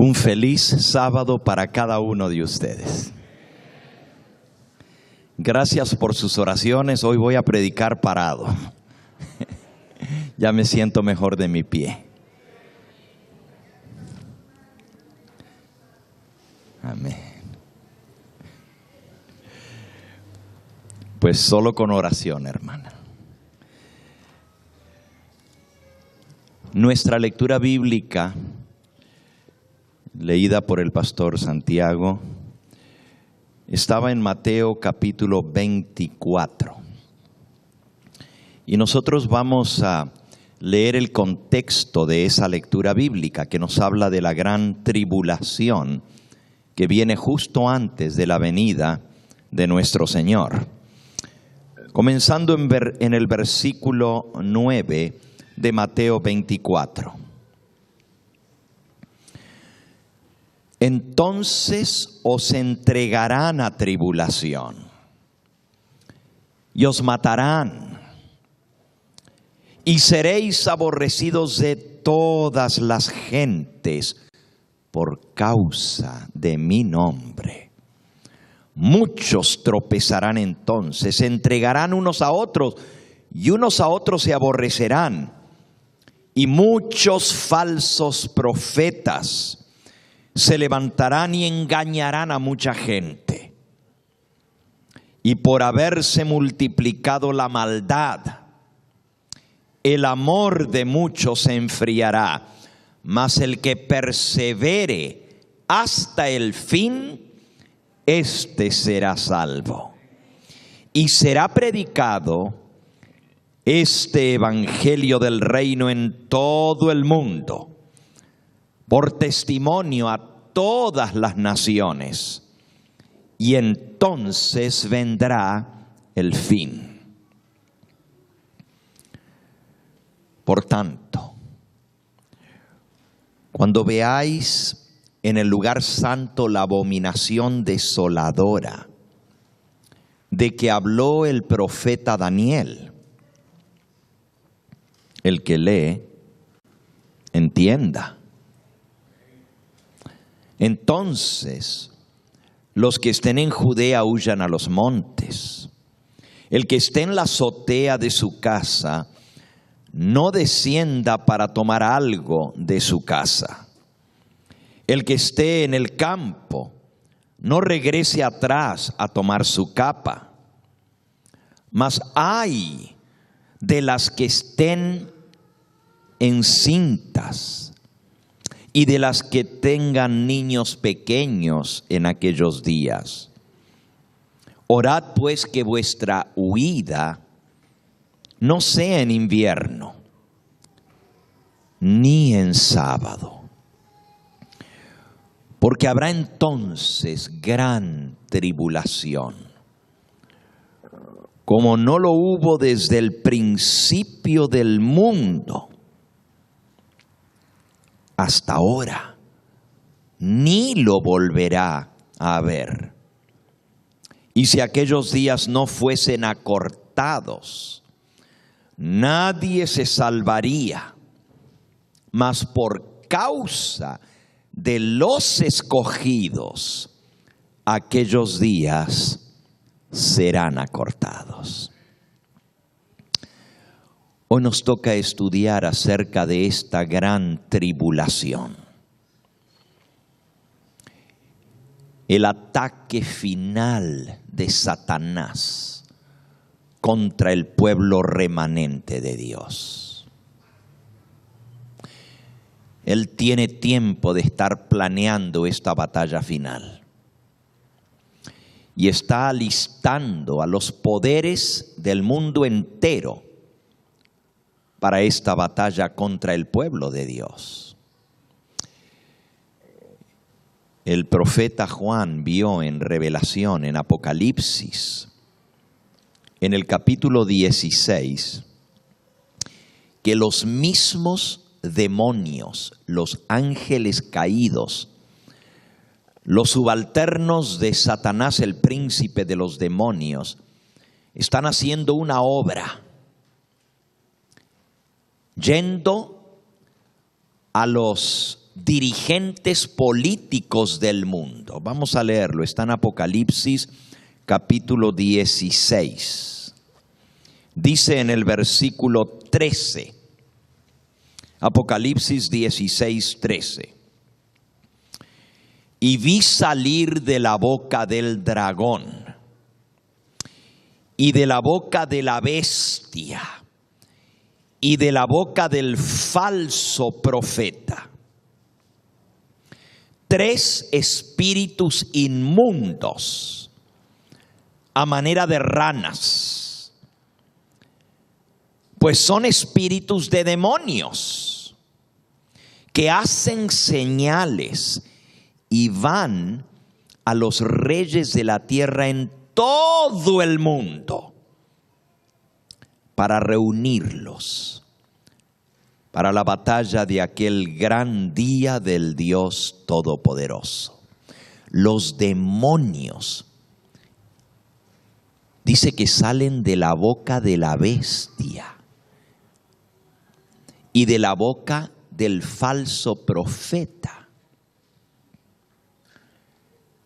Un feliz sábado para cada uno de ustedes. Gracias por sus oraciones. Hoy voy a predicar parado. Ya me siento mejor de mi pie. Amén. Pues solo con oración, hermana. Nuestra lectura bíblica, leída por el pastor Santiago, estaba en Mateo capítulo 24. Y nosotros vamos a leer el contexto de esa lectura bíblica que nos habla de la gran tribulación que viene justo antes de la venida de nuestro Señor. Comenzando en el versículo 9 de Mateo 24. Entonces os entregarán a tribulación y os matarán, y seréis aborrecidos de todas las gentes por causa de mi nombre. Muchos tropezarán entonces, se entregarán unos a otros, y unos a otros se aborrecerán, y muchos falsos profetas se levantarán y engañarán a mucha gente. Y por haberse multiplicado la maldad, el amor de muchos se enfriará, mas el que persevere hasta el fin, éste será salvo. Y será predicado este evangelio del reino en todo el mundo, por testimonio a todas las naciones, y entonces vendrá el fin. Por tanto, cuando veáis en el lugar santo la abominación desoladora de que habló el profeta Daniel, el que lee, entienda. Entonces, los que estén en Judea huyan a los montes. El que esté en la azotea de su casa, no descienda para tomar algo de su casa. El que esté en el campo, no regrese atrás a tomar su capa. Mas ay de las que estén encintas y de las que tengan niños pequeños en aquellos días. Orad pues que vuestra huida no sea en invierno, ni en sábado, porque habrá entonces gran tribulación, como no lo hubo desde el principio del mundo hasta ahora, ni lo volverá a haber. Y si aquellos días no fuesen acortados, nadie se salvaría, mas por causa de los escogidos, aquellos días serán acortados. Hoy nos toca estudiar acerca de esta gran tribulación. El ataque final de Satanás contra el pueblo remanente de Dios. Él tiene tiempo de estar planeando esta batalla final. Y está alistando a los poderes del mundo entero para esta batalla contra el pueblo de Dios. El profeta Juan vio en Revelación, en Apocalipsis, en el capítulo 16, que los mismos demonios, los ángeles caídos, los subalternos de Satanás, el príncipe de los demonios, están haciendo una obra, yendo a los dirigentes políticos del mundo. Vamos a leerlo, está en Apocalipsis capítulo 16. Dice en el versículo 13, Apocalipsis 16, 13. Y vi salir de la boca del dragón y de la boca de la bestia y de la boca del falso profeta 3 espíritus inmundos a manera de ranas, pues son espíritus de demonios que hacen señales y van a los reyes de la tierra en todo el mundo para reunirlos para la batalla de aquel gran día del Dios Todopoderoso. Los demonios, dice que salen de la boca de la bestia y de la boca del falso profeta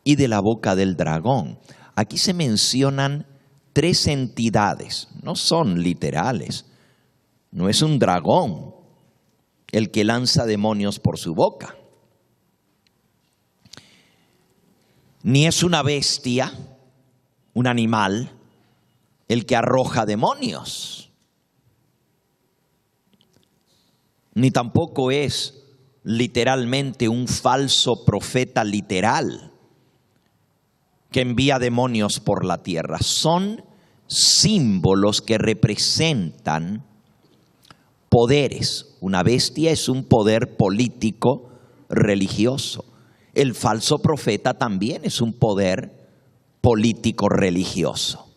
y de la boca del dragón. Aquí se mencionan 3 entidades, no son literales, no es un dragón el que lanza demonios por su boca, ni es una bestia, un animal, el que arroja demonios, ni tampoco es literalmente un falso profeta literal que envía demonios por la tierra. Son símbolos que representan poderes. Una bestia es un poder político religioso. El falso profeta también es un poder político religioso.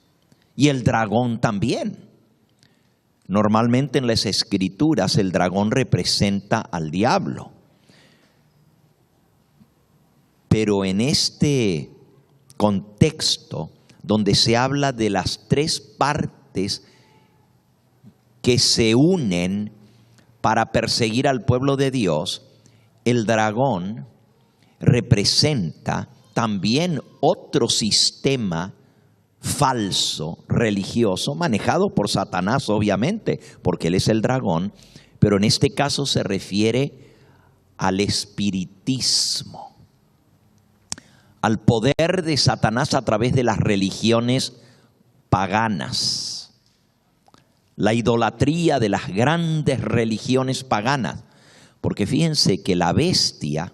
Y el dragón también. Normalmente en las escrituras el dragón representa al diablo. Pero en este contexto donde se habla de las 3 partes que se unen para perseguir al pueblo de Dios, el dragón representa también otro sistema falso, religioso, manejado por Satanás, obviamente, porque él es el dragón, pero en este caso se refiere al espiritismo, al poder de Satanás a través de las religiones paganas. La idolatría de las grandes religiones paganas. Porque fíjense que la bestia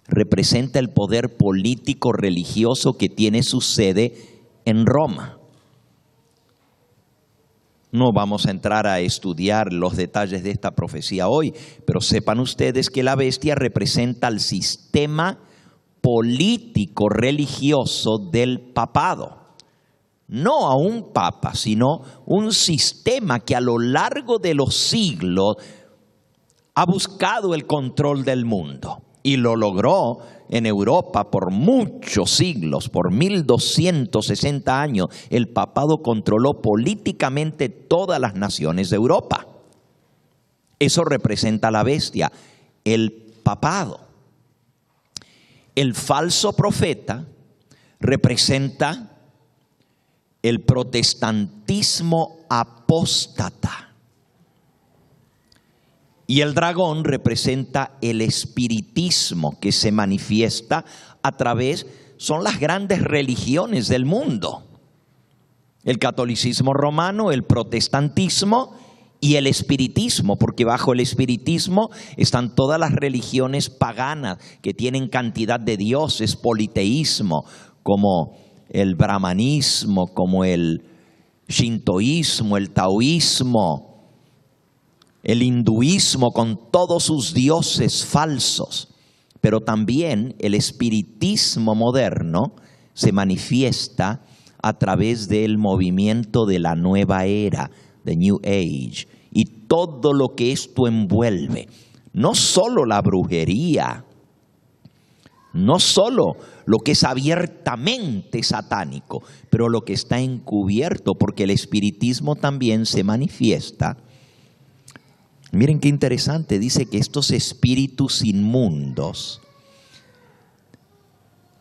representa el poder político religioso que tiene su sede en Roma. No vamos a entrar a estudiar los detalles de esta profecía hoy, pero sepan ustedes que la bestia representa el sistema político religioso del papado. No a un papa, sino un sistema que a lo largo de los siglos ha buscado el control del mundo y lo logró en Europa por muchos siglos, por 1260 años. El papado controló políticamente todas las naciones de Europa. Eso representa a la bestia, el papado. El falso profeta representa el protestantismo apóstata. Y el dragón representa el espiritismo que se manifiesta a través, son las grandes religiones del mundo. El catolicismo romano, el protestantismo y el espiritismo, porque bajo el espiritismo están todas las religiones paganas que tienen cantidad de dioses, politeísmo, como el brahmanismo, como el shintoísmo, el taoísmo, el hinduismo con todos sus dioses falsos. Pero también el espiritismo moderno se manifiesta a través del movimiento de la nueva era, de New Age, y todo lo que esto envuelve. No solo la brujería, no solo lo que es abiertamente satánico, pero lo que está encubierto, porque el espiritismo también se manifiesta Miren qué interesante, dice que estos espíritus inmundos,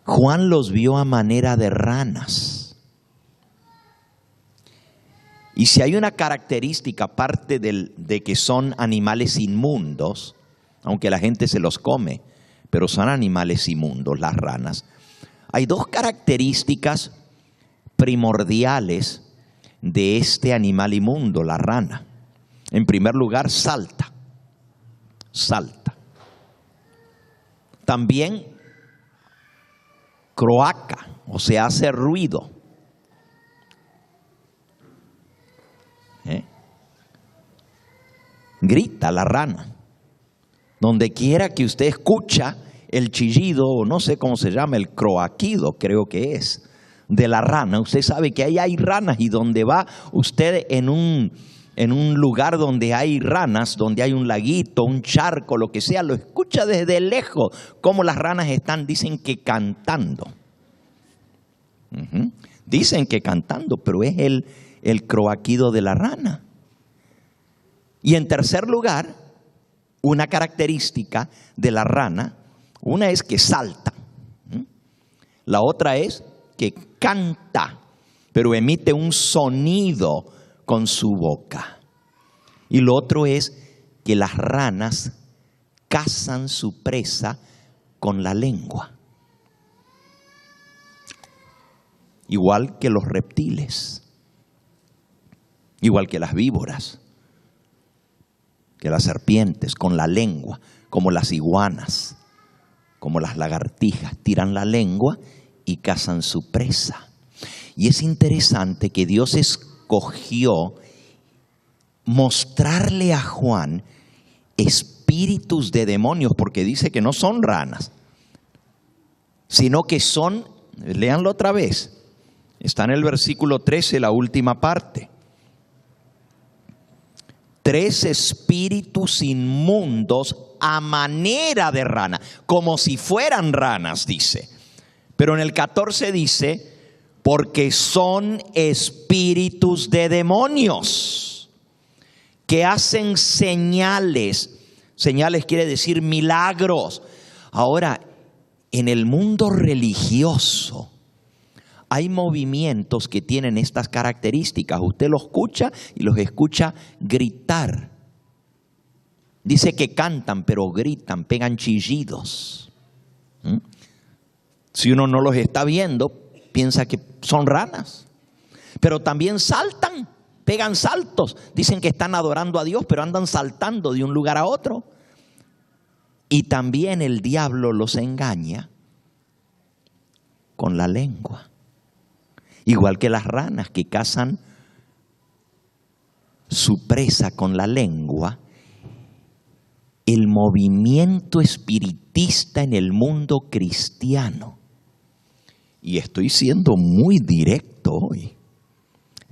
Juan los vio a manera de ranas. Y si hay una característica, aparte de que son animales inmundos, aunque la gente se los come, pero son animales inmundos las ranas, hay dos características primordiales de este animal inmundo, la rana. En primer lugar, salta. También croaca, o sea, hace ruido. Grita la rana. Donde quiera que usted escucha el chillido, o no sé cómo se llama, el croaquido, creo que es, de la rana. Usted sabe que ahí hay ranas, y donde va usted en un lugar donde hay ranas, donde hay un laguito, un charco, lo que sea, lo escucha desde lejos, como las ranas están, dicen que cantando. Dicen que cantando, pero es el croaquido de la rana. Y en tercer lugar, una característica de la rana, una es que salta, la otra es que canta, pero emite un sonido con su boca. Y lo otro es que las ranas cazan su presa con la lengua. Igual que los reptiles, igual que las víboras, que las serpientes, con la lengua, como las iguanas, como las lagartijas, tiran la lengua y cazan su presa. Y es interesante que Dios escogió mostrarle a Juan espíritus de demonios, porque dice que no son ranas, sino que son, léanlo otra vez, está en el versículo 13, la última parte. 3 espíritus inmundos a manera de rana, como si fueran ranas, dice. Pero en el 14 dice, porque son espíritus de demonios que hacen señales. Señales quiere decir milagros. Ahora, en el mundo religioso hay movimientos que tienen estas características. Usted los escucha y los escucha gritar. Dice que cantan, pero gritan, pegan chillidos. Si uno no los está viendo, piensa que son ranas. Pero también saltan, pegan saltos. Dicen que están adorando a Dios, pero andan saltando de un lugar a otro. Y también el diablo los engaña con la lengua. Igual que las ranas que cazan su presa con la lengua, el movimiento espiritista en el mundo cristiano, y estoy siendo muy directo hoy,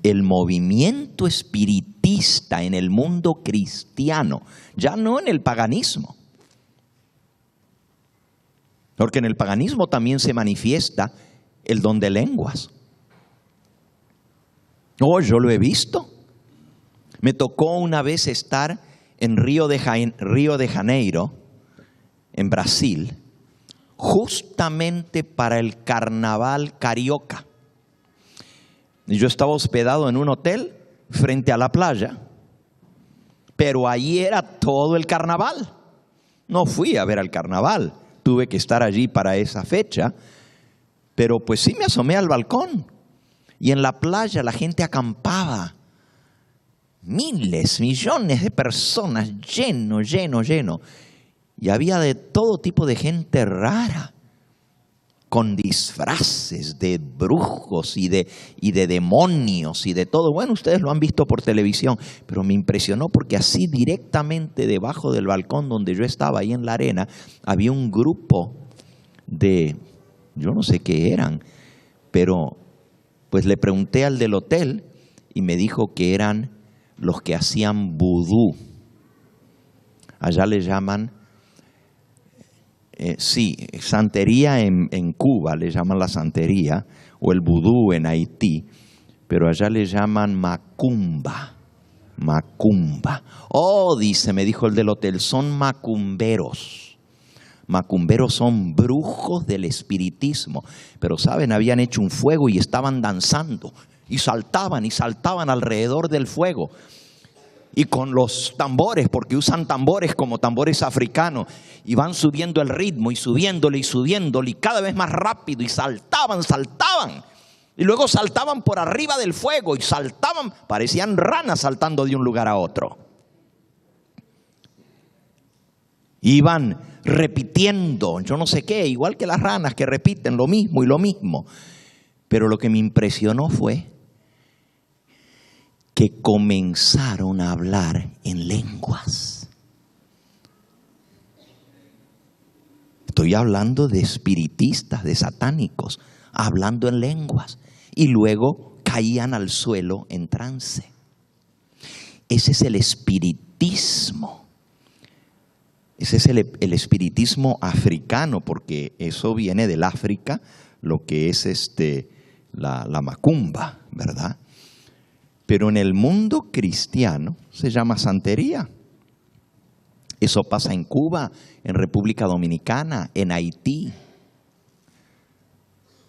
el movimiento espiritista en el mundo cristiano, ya no en el paganismo, porque en el paganismo también se manifiesta el don de lenguas. Oh, yo lo he visto. Me tocó una vez estar en Río de Janeiro, en Brasil, justamente para el carnaval carioca. Yo estaba hospedado en un hotel frente a la playa, pero allí era todo el carnaval. No fui a ver al carnaval, tuve que estar allí para esa fecha, pero pues sí me asomé al balcón. Y en la playa la gente acampaba. Miles, millones de personas, lleno. Y había de todo tipo de gente rara, con disfraces de brujos y de demonios y de todo. Bueno, ustedes lo han visto por televisión, pero me impresionó porque así directamente debajo del balcón donde yo estaba, ahí en la arena, había un grupo de, yo no sé qué eran, pero pues le pregunté al del hotel y me dijo que eran los que hacían vudú. Allá le llaman, santería en Cuba, le llaman la santería, o el vudú en Haití, pero allá le llaman macumba. Macumba. Oh, dice, me dijo el del hotel, son macumberos. Macumberos son brujos del espiritismo. Pero saben, habían hecho un fuego y estaban danzando. Y saltaban alrededor del fuego. Y con los tambores, porque usan tambores como tambores africanos. Y van subiendo el ritmo y subiéndole y cada vez más rápido. Y saltaban. Y luego saltaban por arriba del fuego y saltaban, parecían ranas saltando de un lugar a otro. Iban repitiendo, yo no sé qué, igual que las ranas que repiten lo mismo y lo mismo. Pero lo que me impresionó fue que comenzaron a hablar en lenguas. Estoy hablando de espiritistas, de satánicos, hablando en lenguas. Y luego caían al suelo en trance. Ese es el espiritismo. Ese es el espiritismo africano, porque eso viene del África, lo que es la macumba, ¿verdad? Pero en el mundo cristiano se llama santería. Eso pasa en Cuba, en República Dominicana, en Haití.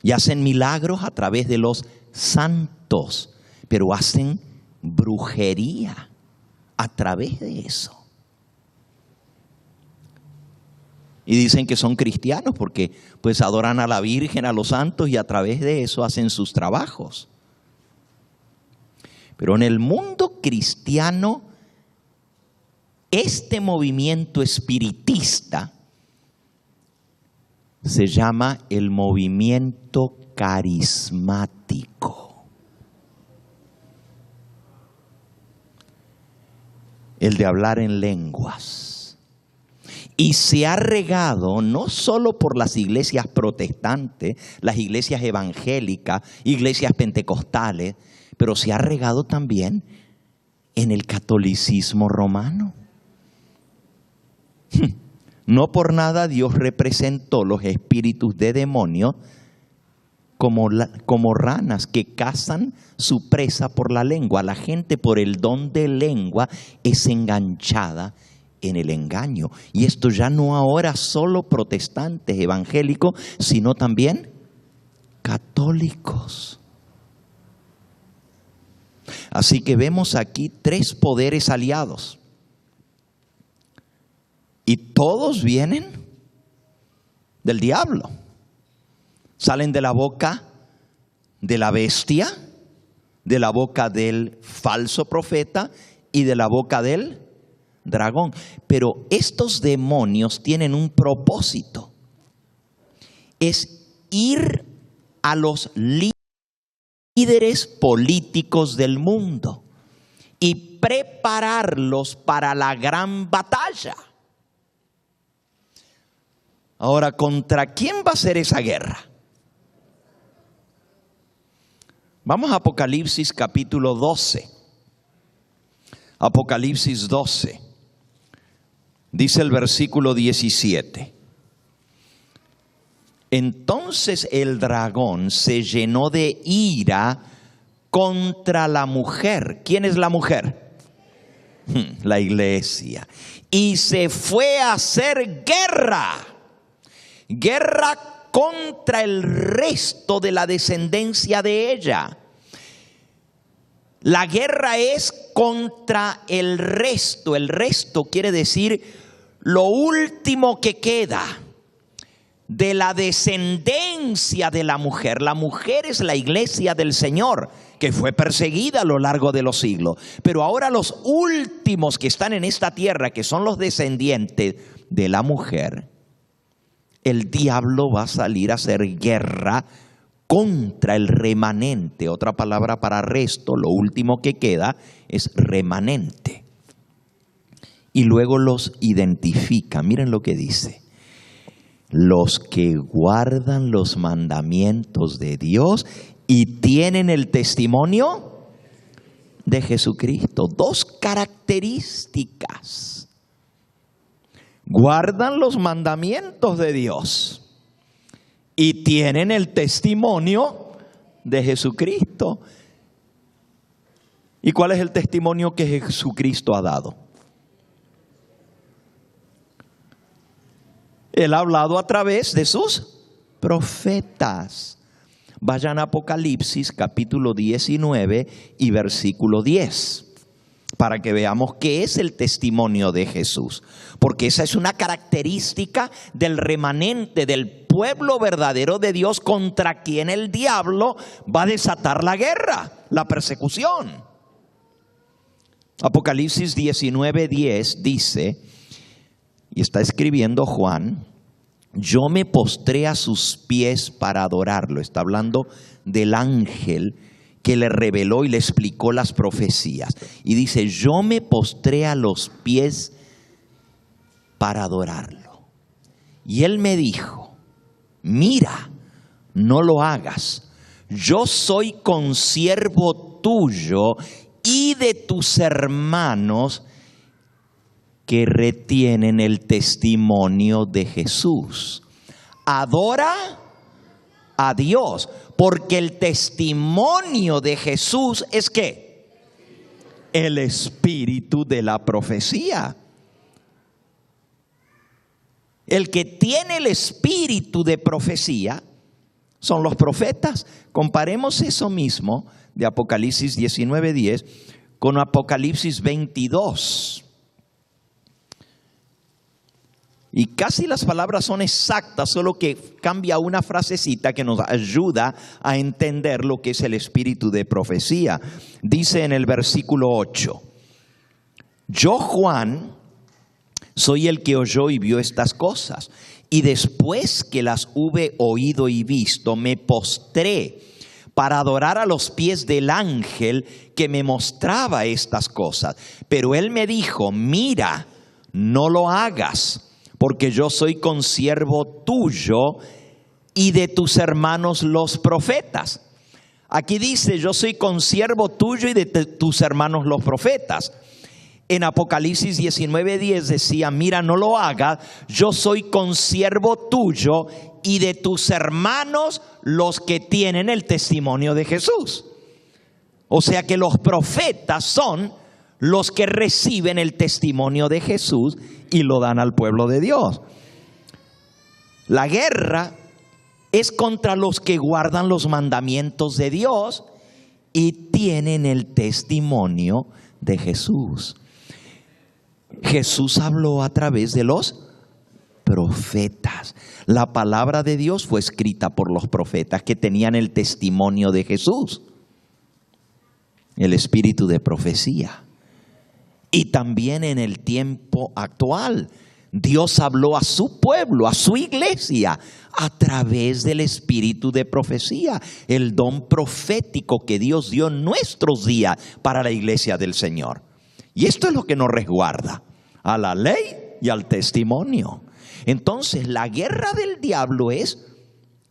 Y hacen milagros a través de los santos, pero hacen brujería a través de eso. Y dicen que son cristianos porque pues adoran a la Virgen, a los santos, y a través de eso hacen sus trabajos. Pero en el mundo cristiano, este movimiento espiritista se llama el movimiento carismático. El de hablar en lenguas. Y se ha regado no solo por las iglesias protestantes, las iglesias evangélicas, iglesias pentecostales, pero se ha regado también en el catolicismo romano. No por nada Dios representó los espíritus de demonios como ranas que cazan su presa por la lengua. La gente por el don de lengua es enganchada en el engaño. Y esto ya no ahora solo protestantes, evangélicos, sino también católicos. Así que vemos aquí 3 poderes aliados. Y todos vienen del diablo. Salen de la boca de la bestia, de la boca del falso profeta y de la boca del dragón. Pero estos demonios tienen un propósito. Es ir a los líderes políticos del mundo y prepararlos para la gran batalla. Ahora, ¿contra quién va a ser esa guerra? Vamos a Apocalipsis capítulo 12. Apocalipsis 12. Dice el versículo 17. Entonces el dragón se llenó de ira contra la mujer. ¿Quién es la mujer? La iglesia. Y se fue a hacer guerra contra el resto de la descendencia de ella. La guerra es contra el resto. El resto quiere decir lo último que queda de la descendencia de la mujer. La mujer es la iglesia del Señor, que fue perseguida a lo largo de los siglos. Pero ahora los últimos que están en esta tierra, que son los descendientes de la mujer, el diablo va a salir a hacer guerra contra el remanente. Otra palabra para resto, lo último que queda, es remanente. Y luego los identifica. Miren lo que dice. Los que guardan los mandamientos de Dios y tienen el testimonio de Jesucristo. 2 características. Guardan los mandamientos de Dios y tienen el testimonio de Jesucristo. ¿Y cuál es el testimonio que Jesucristo ha dado? Él ha hablado a través de sus profetas. Vayan a Apocalipsis capítulo 19 y versículo 10. Para que veamos qué es el testimonio de Jesús. Porque esa es una característica del remanente, del pueblo verdadero de Dios, contra quien el diablo va a desatar la guerra, la persecución. Apocalipsis 19:10 dice, y está escribiendo Juan: yo me postré a sus pies para adorarlo. Está hablando del ángel que le reveló y le explicó las profecías. Y dice, yo me postré a los pies para adorarlo. Y él me dijo, mira, no lo hagas. Yo soy consiervo tuyo y de tus hermanos que retienen el testimonio de Jesús. Adora a Dios, porque el testimonio de Jesús es ¿qué? El espíritu de la profecía. El que tiene el espíritu de profecía son los profetas. Comparemos eso mismo de Apocalipsis 19:10 con Apocalipsis 22. Y casi las palabras son exactas, solo que cambia una frasecita que nos ayuda a entender lo que es el espíritu de profecía. Dice en el versículo 8, yo, Juan, soy el que oyó y vio estas cosas, y después que las hube oído y visto, me postré para adorar a los pies del ángel que me mostraba estas cosas. Pero él me dijo, mira, no lo hagas, porque yo soy consiervo tuyo y de tus hermanos los profetas. Aquí dice, yo soy consiervo tuyo y de tus hermanos los profetas. En Apocalipsis 19:10 decía, mira, no lo hagas, yo soy consiervo tuyo y de tus hermanos los que tienen el testimonio de Jesús. O sea que los profetas son los que reciben el testimonio de Jesús y lo dan al pueblo de Dios. La guerra es contra los que guardan los mandamientos de Dios y tienen el testimonio de Jesús. Jesús habló a través de los profetas. La palabra de Dios fue escrita por los profetas que tenían el testimonio de Jesús, el espíritu de profecía. Y también en el tiempo actual, Dios habló a su pueblo, a su iglesia, a través del espíritu de profecía, el don profético que Dios dio en nuestros días para la iglesia del Señor. Y esto es lo que nos resguarda a la ley y al testimonio. Entonces, la guerra del diablo es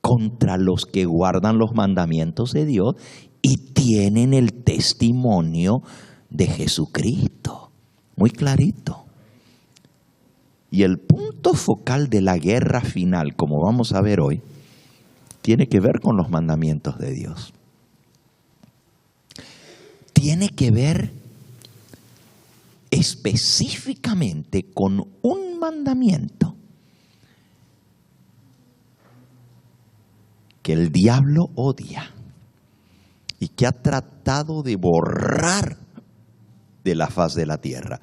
contra los que guardan los mandamientos de Dios y tienen el testimonio de Jesucristo. Muy clarito. Y el punto focal de la guerra final, como vamos a ver hoy, tiene que ver con los mandamientos de Dios. Tiene que ver específicamente con un mandamiento que el diablo odia y que ha tratado de borrar de la faz de la tierra,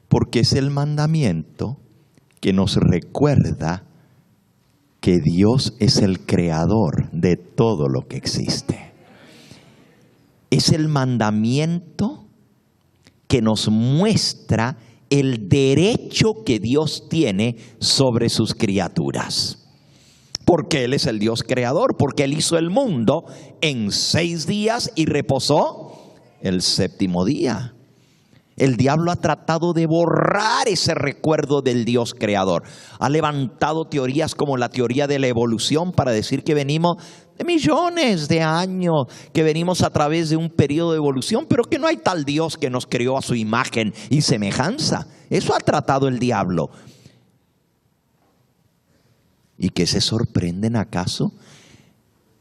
porque es el mandamiento que nos recuerda que Dios es el creador de todo lo que existe. Es el mandamiento que nos muestra el derecho que Dios tiene sobre sus criaturas. Porque Él es el Dios creador, porque Él hizo el mundo en 6 días y reposó el 7º día. El diablo ha tratado de borrar ese recuerdo del Dios creador. Ha levantado teorías como la teoría de la evolución para decir que venimos de millones de años, que venimos a través de un periodo de evolución, pero que no hay tal Dios que nos creó a su imagen y semejanza. Eso ha tratado el diablo. ¿Y qué se sorprenden acaso?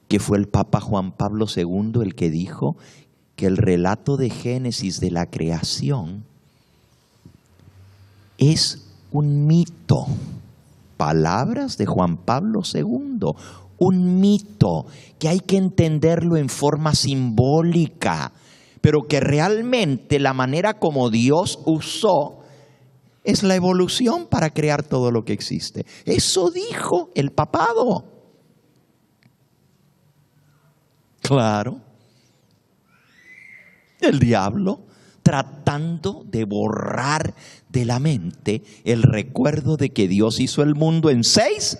Que fue el Papa Juan Pablo II el que dijo que el relato de Génesis de la creación es un mito. Palabras de Juan Pablo II, un mito que hay que entenderlo en forma simbólica, pero que realmente la manera como Dios usó es la evolución para crear todo lo que existe. Eso dijo el papado. Claro. El diablo tratando de borrar de la mente el recuerdo de que Dios hizo el mundo en 6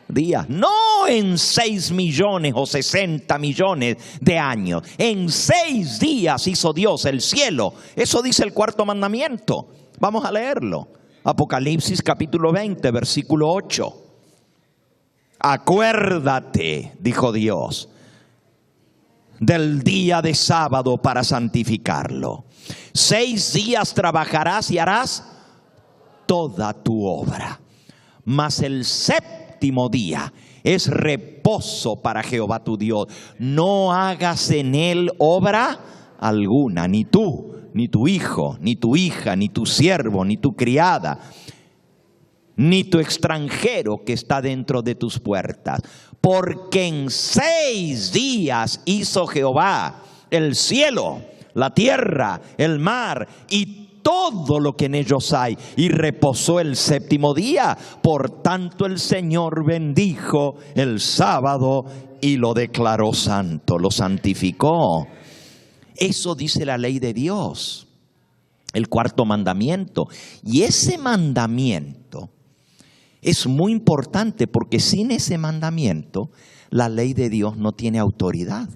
días, no en 6 millones o 60 millones de años. En 6 días hizo Dios el cielo. Eso dice el 4º mandamiento. Vamos a leerlo. Apocalipsis capítulo 20, versículo 8. Acuérdate, dijo Dios, del día de sábado para santificarlo. 6 días trabajarás y harás toda tu obra, mas el séptimo día es reposo para Jehová tu Dios. No hagas en él obra alguna, ni tú, ni tu hijo, ni tu hija, ni tu siervo, ni tu criada, ni tu extranjero que está dentro de tus puertas. Porque en 6 días hizo Jehová el cielo, la tierra, el mar y todo lo que en ellos hay, y reposó el séptimo día. Por tanto el Señor bendijo el sábado y lo declaró santo, lo santificó. Eso dice la ley de Dios, el 4º mandamiento. Y ese mandamiento es muy importante, porque sin ese mandamiento la ley de Dios no tiene autoridad.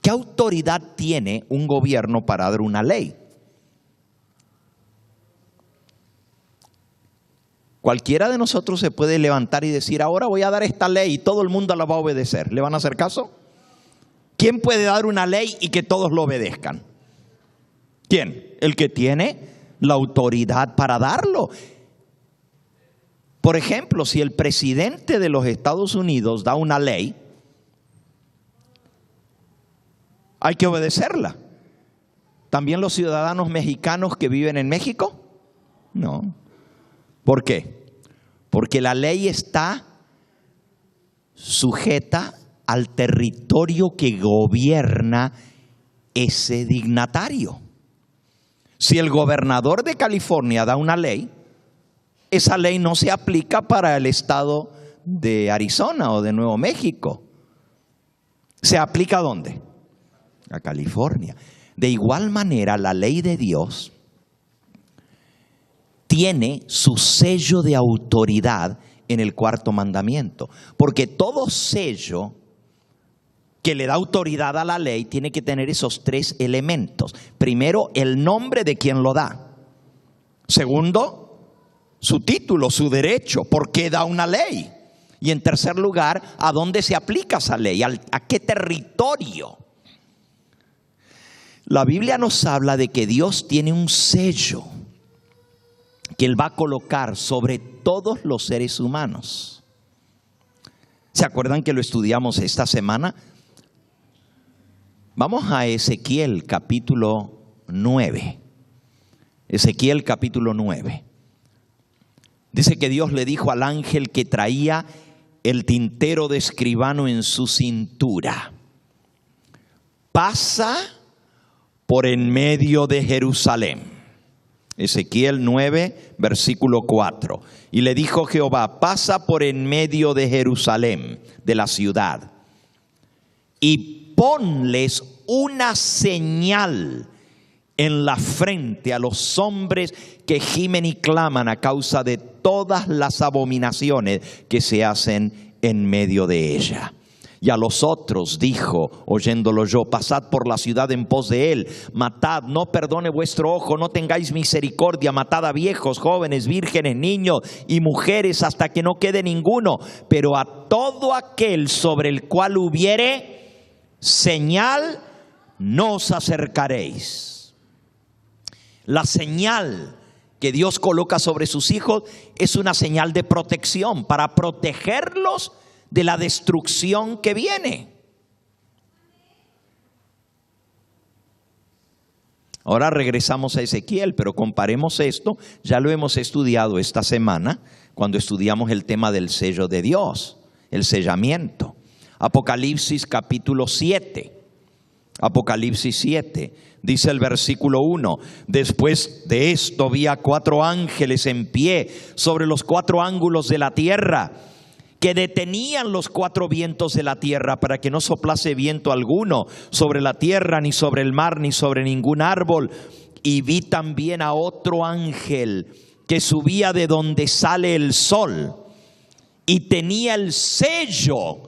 ¿Qué autoridad tiene un gobierno para dar una ley? Cualquiera de nosotros se puede levantar y decir: ahora voy a dar esta ley y todo el mundo la va a obedecer. ¿Le van a hacer caso? ¿Quién puede dar una ley y que todos lo obedezcan? ¿Quién? El que tiene la autoridad para darlo. Por ejemplo, si el presidente de los Estados Unidos da una ley, hay que obedecerla. ¿También los ciudadanos mexicanos que viven en México? No. ¿Por qué? Porque la ley está sujeta al territorio que gobierna ese dignatario. Si el gobernador de California da una ley, esa ley no se aplica para el estado de Arizona o de Nuevo México. ¿Se aplica a dónde? A California. De igual manera, la ley de Dios tiene su sello de autoridad en el 4º mandamiento. Porque todo sello que le da autoridad a la ley tiene que tener esos 3 elementos. Primero, el nombre de quien lo da. Segundo, su título, su derecho, por qué da una ley. Y en tercer lugar, ¿a dónde se aplica esa ley? ¿A qué territorio? La Biblia nos habla de que Dios tiene un sello que Él va a colocar sobre todos los seres humanos. ¿Se acuerdan que lo estudiamos esta semana? Vamos a Ezequiel capítulo 9. Ezequiel capítulo 9. Dice que Dios le dijo al ángel que traía el tintero de escribano en su cintura: pasa por en medio de Jerusalén. Ezequiel 9, versículo 4. Y le dijo Jehová: pasa por en medio de Jerusalén, de la ciudad, y ponles una señal en la frente a los hombres que gimen y claman a causa de todas las abominaciones que se hacen en medio de ella. Y a los otros dijo, oyéndolo yo: pasad por la ciudad en pos de él, matad, no perdone vuestro ojo, no tengáis misericordia, matad a viejos, jóvenes, vírgenes, niños y mujeres, hasta que no quede ninguno. Pero a todo aquel sobre el cual hubiere señal, no os acercaréis. La señal que Dios coloca sobre sus hijos es una señal de protección, para protegerlos de la destrucción que viene. Ahora regresamos a Ezequiel, pero comparemos esto, ya lo hemos estudiado esta semana, cuando estudiamos el tema del sello de Dios, el sellamiento. Apocalipsis capítulo 7. Apocalipsis 7, dice el versículo 1: después de esto vi a 4 ángeles en pie sobre los 4 ángulos de la tierra, que detenían los 4 vientos de la tierra para que no soplase viento alguno sobre la tierra, ni sobre el mar, ni sobre ningún árbol. Y vi también a otro ángel que subía de donde sale el sol y tenía el sello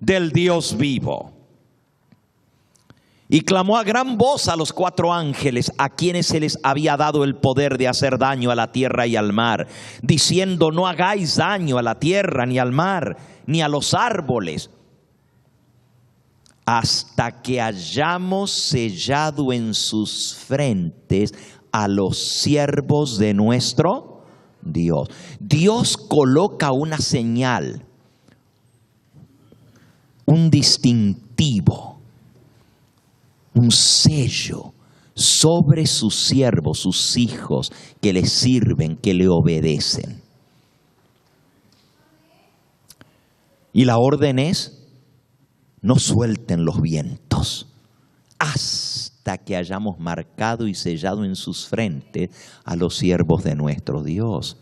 del Dios vivo. Y clamó a gran voz a los 4 ángeles, a quienes se les había dado el poder de hacer daño a la tierra y al mar, diciendo: no hagáis daño a la tierra, ni al mar, ni a los árboles, hasta que hayamos sellado en sus frentes a los siervos de nuestro Dios. Dios coloca una señal, un distintivo, un sello sobre sus siervos, sus hijos que le sirven, que le obedecen. Y la orden es: no suelten los vientos hasta que hayamos marcado y sellado en sus frentes a los siervos de nuestro Dios.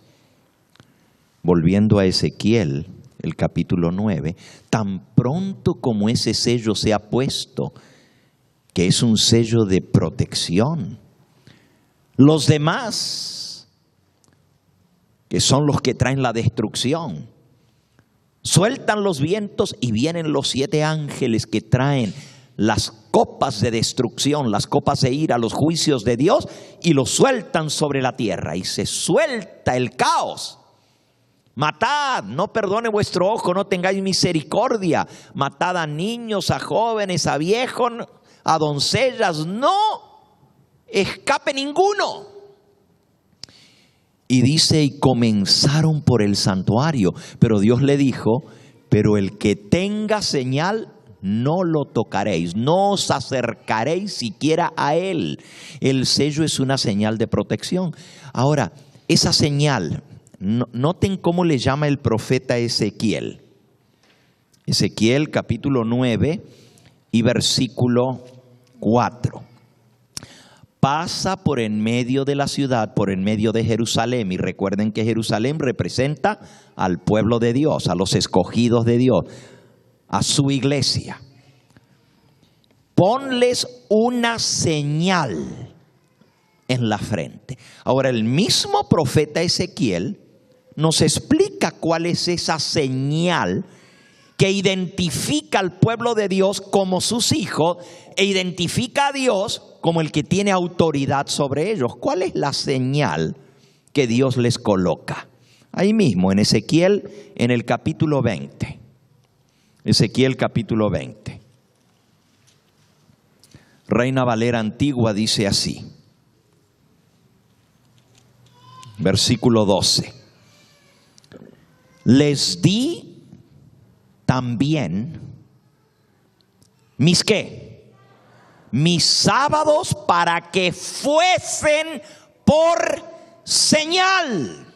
Volviendo a Ezequiel, el capítulo 9, tan pronto como ese sello se ha puesto, que es un sello de protección, los demás, que son los que traen la destrucción, sueltan los vientos y vienen los 7 ángeles que traen las copas de destrucción, las copas de ira, los juicios de Dios, y los sueltan sobre la tierra y se suelta el caos. Matad, no perdone vuestro ojo, no tengáis misericordia. Matad a niños, a jóvenes, a viejos, a doncellas, no escape ninguno. Y dice: y comenzaron por el santuario, pero Dios le dijo: pero el que tenga señal, no lo tocaréis, no os acercaréis siquiera a él. El sello es una señal de protección. Ahora, esa señal, noten cómo le llama el profeta Ezequiel. Ezequiel capítulo 9 y versículo 4. Pasa por en medio de la ciudad, por en medio de Jerusalén. Y recuerden que Jerusalén representa al pueblo de Dios, a los escogidos de Dios, a su iglesia. Ponles una señal en la frente. Ahora, el mismo profeta Ezequiel nos explica cuál es esa señal que identifica al pueblo de Dios como sus hijos e identifica a Dios como el que tiene autoridad sobre ellos. ¿Cuál es la señal que Dios les coloca? Ahí mismo en Ezequiel, en el capítulo 20. Ezequiel capítulo 20. Reina Valera Antigua dice así, versículo 12. Les di también mis ¿qué? Mis sábados para que fuesen por señal.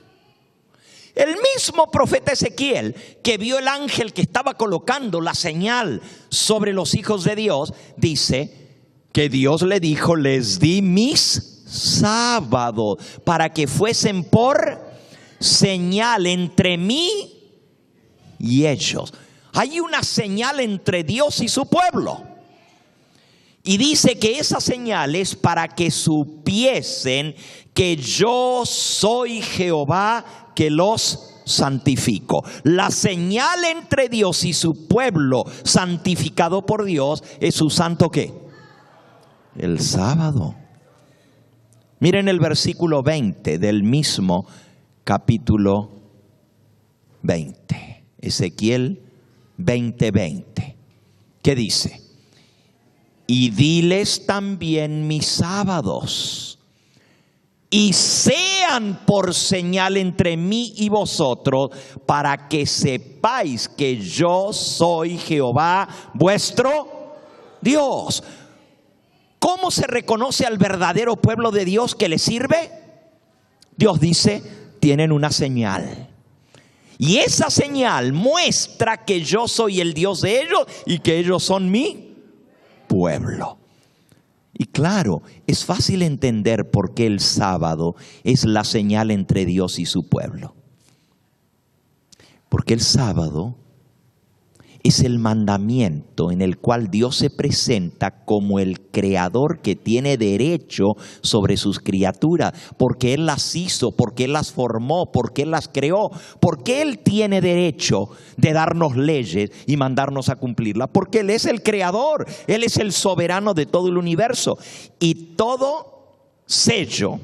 El mismo profeta Ezequiel, que vio el ángel que estaba colocando la señal sobre los hijos de Dios, dice que Dios le dijo: les di mis sábados para que fuesen por señal entre mí y ellos. Hay una señal entre Dios y su pueblo. Y dice que esa señal es para que supiesen que yo soy Jehová que los santifico. La señal entre Dios y su pueblo santificado por Dios es su santo ¿qué? El sábado. Miren el versículo 20 del mismo capítulo 20. Ezequiel 20:20. ¿Qué dice? Y diles también mis sábados, y sean por señal entre mí y vosotros, para que sepáis que yo soy Jehová vuestro Dios. ¿Cómo se reconoce al verdadero pueblo de Dios que le sirve? Dios dice, tienen una señal. Y esa señal muestra que yo soy el Dios de ellos y que ellos son mi pueblo. Y claro, es fácil entender por qué el sábado es la señal entre Dios y su pueblo. Porque el sábado es el mandamiento en el cual Dios se presenta como el creador que tiene derecho sobre sus criaturas, porque Él las hizo, porque Él las formó, porque Él las creó, porque Él tiene derecho de darnos leyes y mandarnos a cumplirlas, porque Él es el creador, Él es el soberano de todo el universo. Y todo sello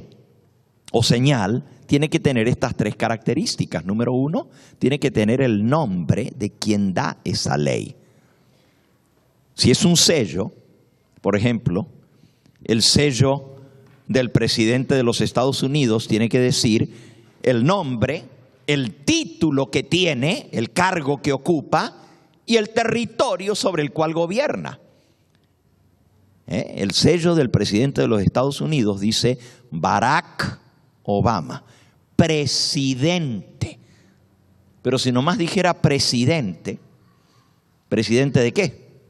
o señal tiene que tener estas tres características. Número uno, tiene que tener el nombre de quien da esa ley. Si es un sello, por ejemplo, el sello del presidente de los Estados Unidos tiene que decir el nombre, el título que tiene, el cargo que ocupa y el territorio sobre el cual gobierna. El sello del presidente de los Estados Unidos dice Barack Obama, presidente. Pero si nomás dijera presidente, ¿presidente de qué?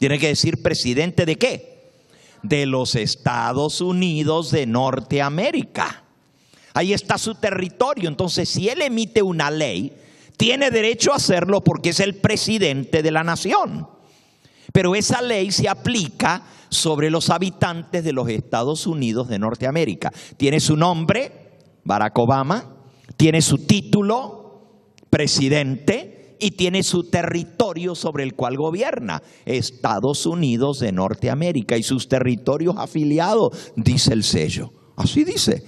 Tiene que decir presidente de qué? De los Estados Unidos de Norteamérica. Ahí está su territorio. Entonces, si él emite una ley, tiene derecho a hacerlo porque es el presidente de la nación. Pero esa ley se aplica sobre los habitantes de los Estados Unidos de Norteamérica. Tiene su nombre, Barack Obama, tiene su título, presidente, y tiene su territorio sobre el cual gobierna, Estados Unidos de Norteamérica, y sus territorios afiliados, dice el sello. Así dice,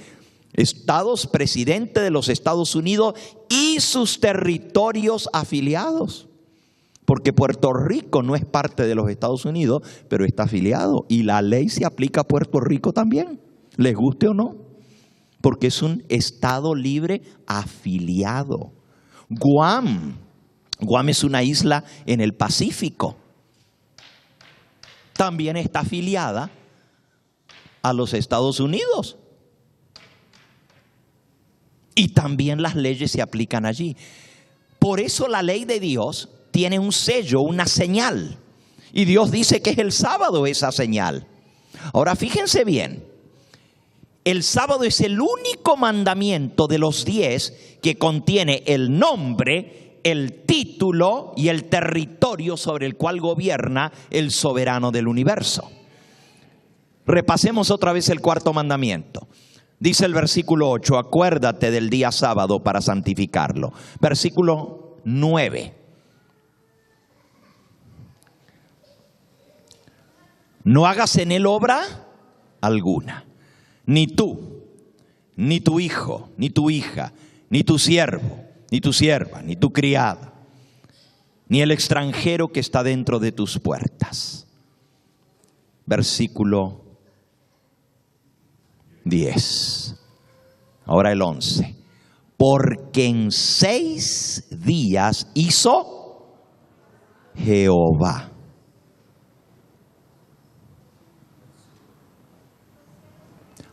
presidente de los Estados Unidos y sus territorios afiliados. Porque Puerto Rico no es parte de los Estados Unidos, pero está afiliado. Y la ley se aplica a Puerto Rico también, les guste o no. Porque es un estado libre afiliado. Guam es una isla en el Pacífico. También está afiliada a los Estados Unidos. Y también las leyes se aplican allí. Por eso la ley de Dios tiene un sello, una señal. Y Dios dice que es el sábado esa señal. Ahora fíjense bien. El sábado es el único mandamiento de los 10 que contiene el nombre, el título y el territorio sobre el cual gobierna el soberano del universo. Repasemos otra vez el cuarto mandamiento. Dice el versículo 8, acuérdate del día sábado para santificarlo. Versículo 9. No hagas en él obra alguna, ni tú, ni tu hijo, ni tu hija, ni tu siervo, ni tu sierva, ni tu criada, ni el extranjero que está dentro de tus puertas. Versículo 10. Ahora el 11. Porque en 6 días hizo Jehová.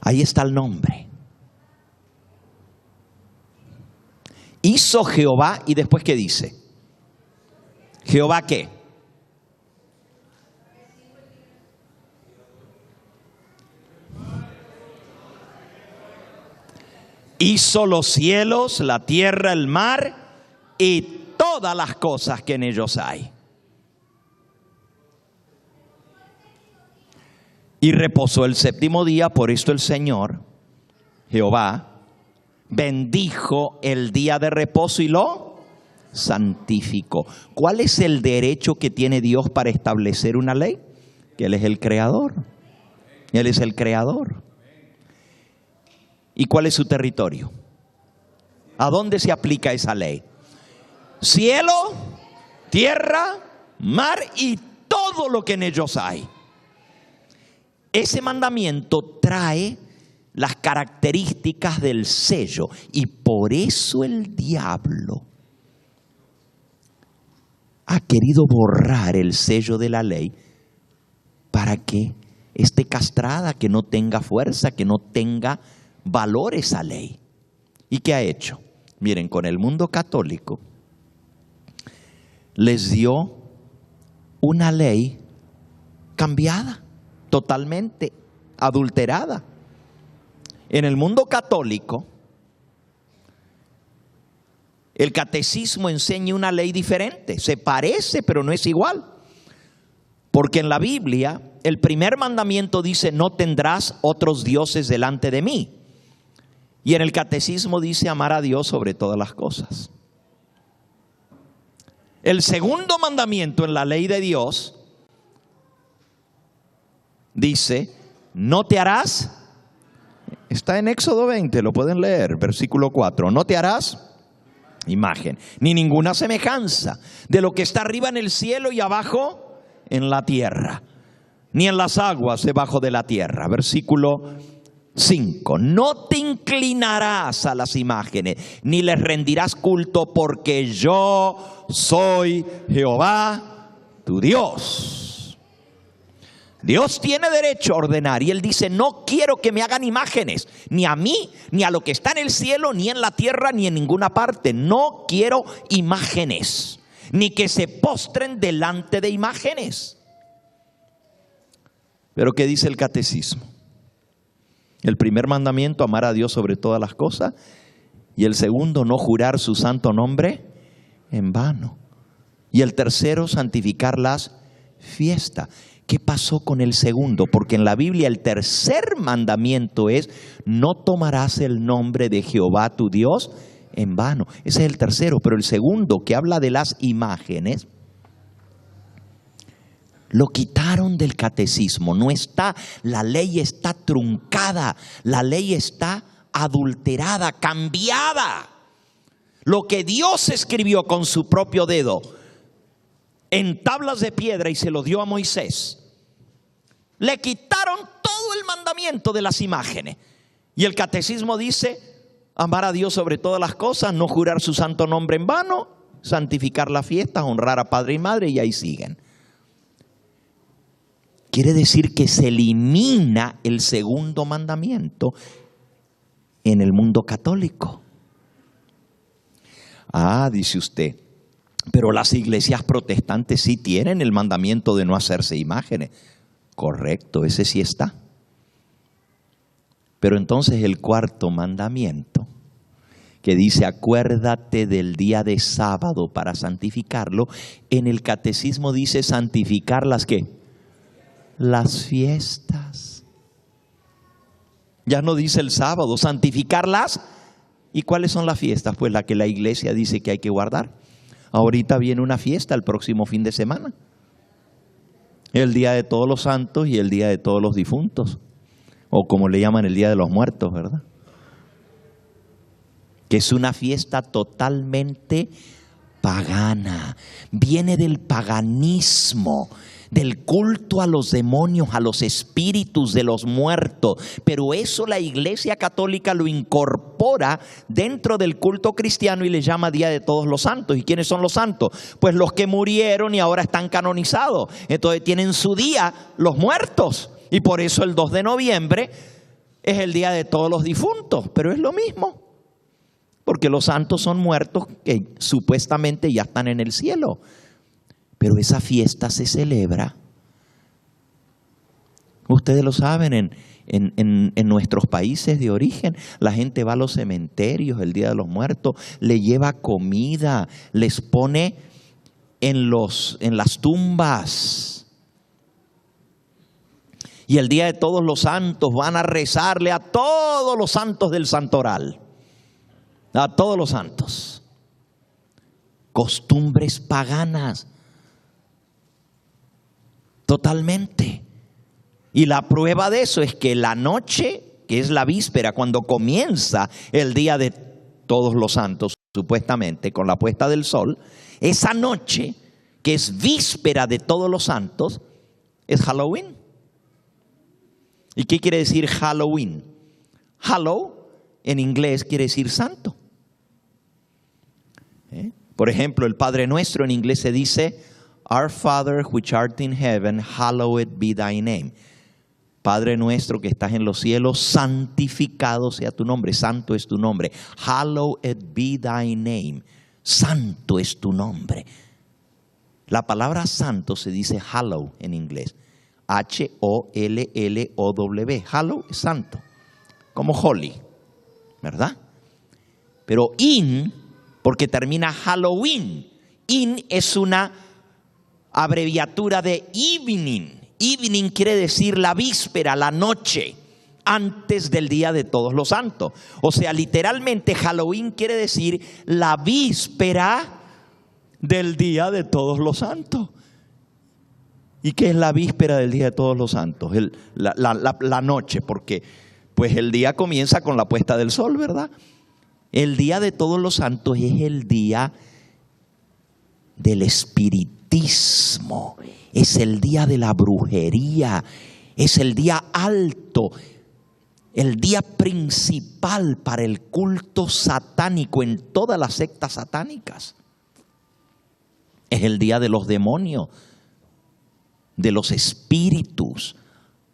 Ahí está el nombre. Hizo Jehová, y después ¿qué dice? ¿Jehová qué? Hizo los cielos, la tierra, el mar y todas las cosas que en ellos hay. Y reposó el séptimo día, por esto el Señor, Jehová, bendijo el día de reposo y lo santificó. ¿Cuál es el derecho que tiene Dios para establecer una ley? Que Él es el creador. Él es el creador. ¿Y cuál es su territorio? ¿A dónde se aplica esa ley? Cielo, tierra, mar y todo lo que en ellos hay. Ese mandamiento trae las características del sello, y por eso el diablo ha querido borrar el sello de la ley para que esté castrada, que no tenga fuerza, que no tenga valor esa ley. ¿Y qué ha hecho? Miren, con el mundo católico les dio una ley cambiada, totalmente adulterada. En el mundo católico, el catecismo enseña una ley diferente. Se parece, pero no es igual. Porque en la Biblia, el primer mandamiento dice: no tendrás otros dioses delante de mí. Y en el catecismo dice: amar a Dios sobre todas las cosas. El segundo mandamiento en la ley de Dios dice: no te harás. Está en Éxodo 20, lo pueden leer, versículo 4. No te harás imagen, ni ninguna semejanza de lo que está arriba en el cielo y abajo en la tierra, ni en las aguas debajo de la tierra. Versículo 5. No te inclinarás a las imágenes, ni les rendirás culto, porque yo soy Jehová tu Dios. Dios tiene derecho a ordenar, y Él dice: no quiero que me hagan imágenes, ni a mí, ni a lo que está en el cielo, ni en la tierra, ni en ninguna parte. No quiero imágenes, ni que se postren delante de imágenes. Pero ¿qué dice el catecismo? El primer mandamiento: amar a Dios sobre todas las cosas. Y el segundo: no jurar su santo nombre en vano. Y el tercero: santificar las fiestas. ¿Qué pasó con el segundo? Porque en la Biblia el tercer mandamiento es: no tomarás el nombre de Jehová tu Dios en vano. Ese es el tercero. Pero el segundo, que habla de las imágenes, lo quitaron del catecismo. No está, la ley está truncada, la ley está adulterada, cambiada. Lo que Dios escribió con su propio dedo en tablas de piedra y se lo dio a Moisés, le quitaron todo el mandamiento de las imágenes. Y el catecismo dice: amar a Dios sobre todas las cosas, no jurar su santo nombre en vano, santificar las fiestas, honrar a padre y madre, y ahí siguen. Quiere decir que se elimina el segundo mandamiento en el mundo católico. Ah, dice usted, pero las iglesias protestantes sí tienen el mandamiento de no hacerse imágenes. Correcto, ese sí está. Pero entonces el cuarto mandamiento, que dice: acuérdate del día de sábado para santificarlo, en el catecismo dice: santificar las ¿qué? Las fiestas. Ya no dice el sábado, santificarlas. ¿Y cuáles son las fiestas? Pues la que la iglesia dice que hay que guardar. Ahorita viene una fiesta el próximo fin de semana. El Día de Todos los Santos y el Día de Todos los Difuntos. O como le llaman, el Día de los Muertos, ¿verdad? Que es una fiesta totalmente pagana. Viene del paganismo, del culto a los demonios, a los espíritus de los muertos. Pero eso la Iglesia Católica lo incorpora dentro del culto cristiano y le llama Día de Todos los Santos. ¿Y quiénes son los santos? Pues los que murieron y ahora están canonizados. Entonces tienen su día los muertos. Y por eso el 2 de noviembre es el Día de Todos los Difuntos. Pero es lo mismo, porque los santos son muertos que supuestamente ya están en el cielo. Pero esa fiesta se celebra, ustedes lo saben, en nuestros países de origen. La gente va a los cementerios el Día de los Muertos, le lleva comida, les pone en las tumbas. Y el Día de Todos los Santos van a rezarle a todos los santos del santoral, a todos los santos. Costumbres paganas. Totalmente. Y la prueba de eso es que la noche, que es la víspera, cuando comienza el Día de Todos los Santos, supuestamente con la puesta del sol, esa noche, que es víspera de Todos los Santos, es Halloween. ¿Y qué quiere decir Halloween? Hallow en inglés quiere decir santo. Por ejemplo, el Padre Nuestro en inglés se dice: Our Father which art in heaven, hallowed be thy name. Padre nuestro que estás en los cielos, santificado sea tu nombre. Santo es tu nombre. Hallowed be thy name. Santo es tu nombre. La palabra santo se dice hallow en inglés. H-O-L-L-O-W. Hallow es santo. Como holy, ¿verdad? Pero in, porque termina Halloween. In es una abreviatura de evening. Evening quiere decir la víspera, la noche, antes del Día de Todos los Santos. O sea, literalmente Halloween quiere decir la víspera del Día de Todos los Santos. ¿Y qué es la víspera del Día de Todos los Santos? La noche, porque pues el día comienza con la puesta del sol, ¿verdad? El Día de Todos los Santos es el día del espiritismo. Es el día de la brujería, es el día alto, el día principal para el culto satánico en todas las sectas satánicas. Es el día de los demonios, de los espíritus,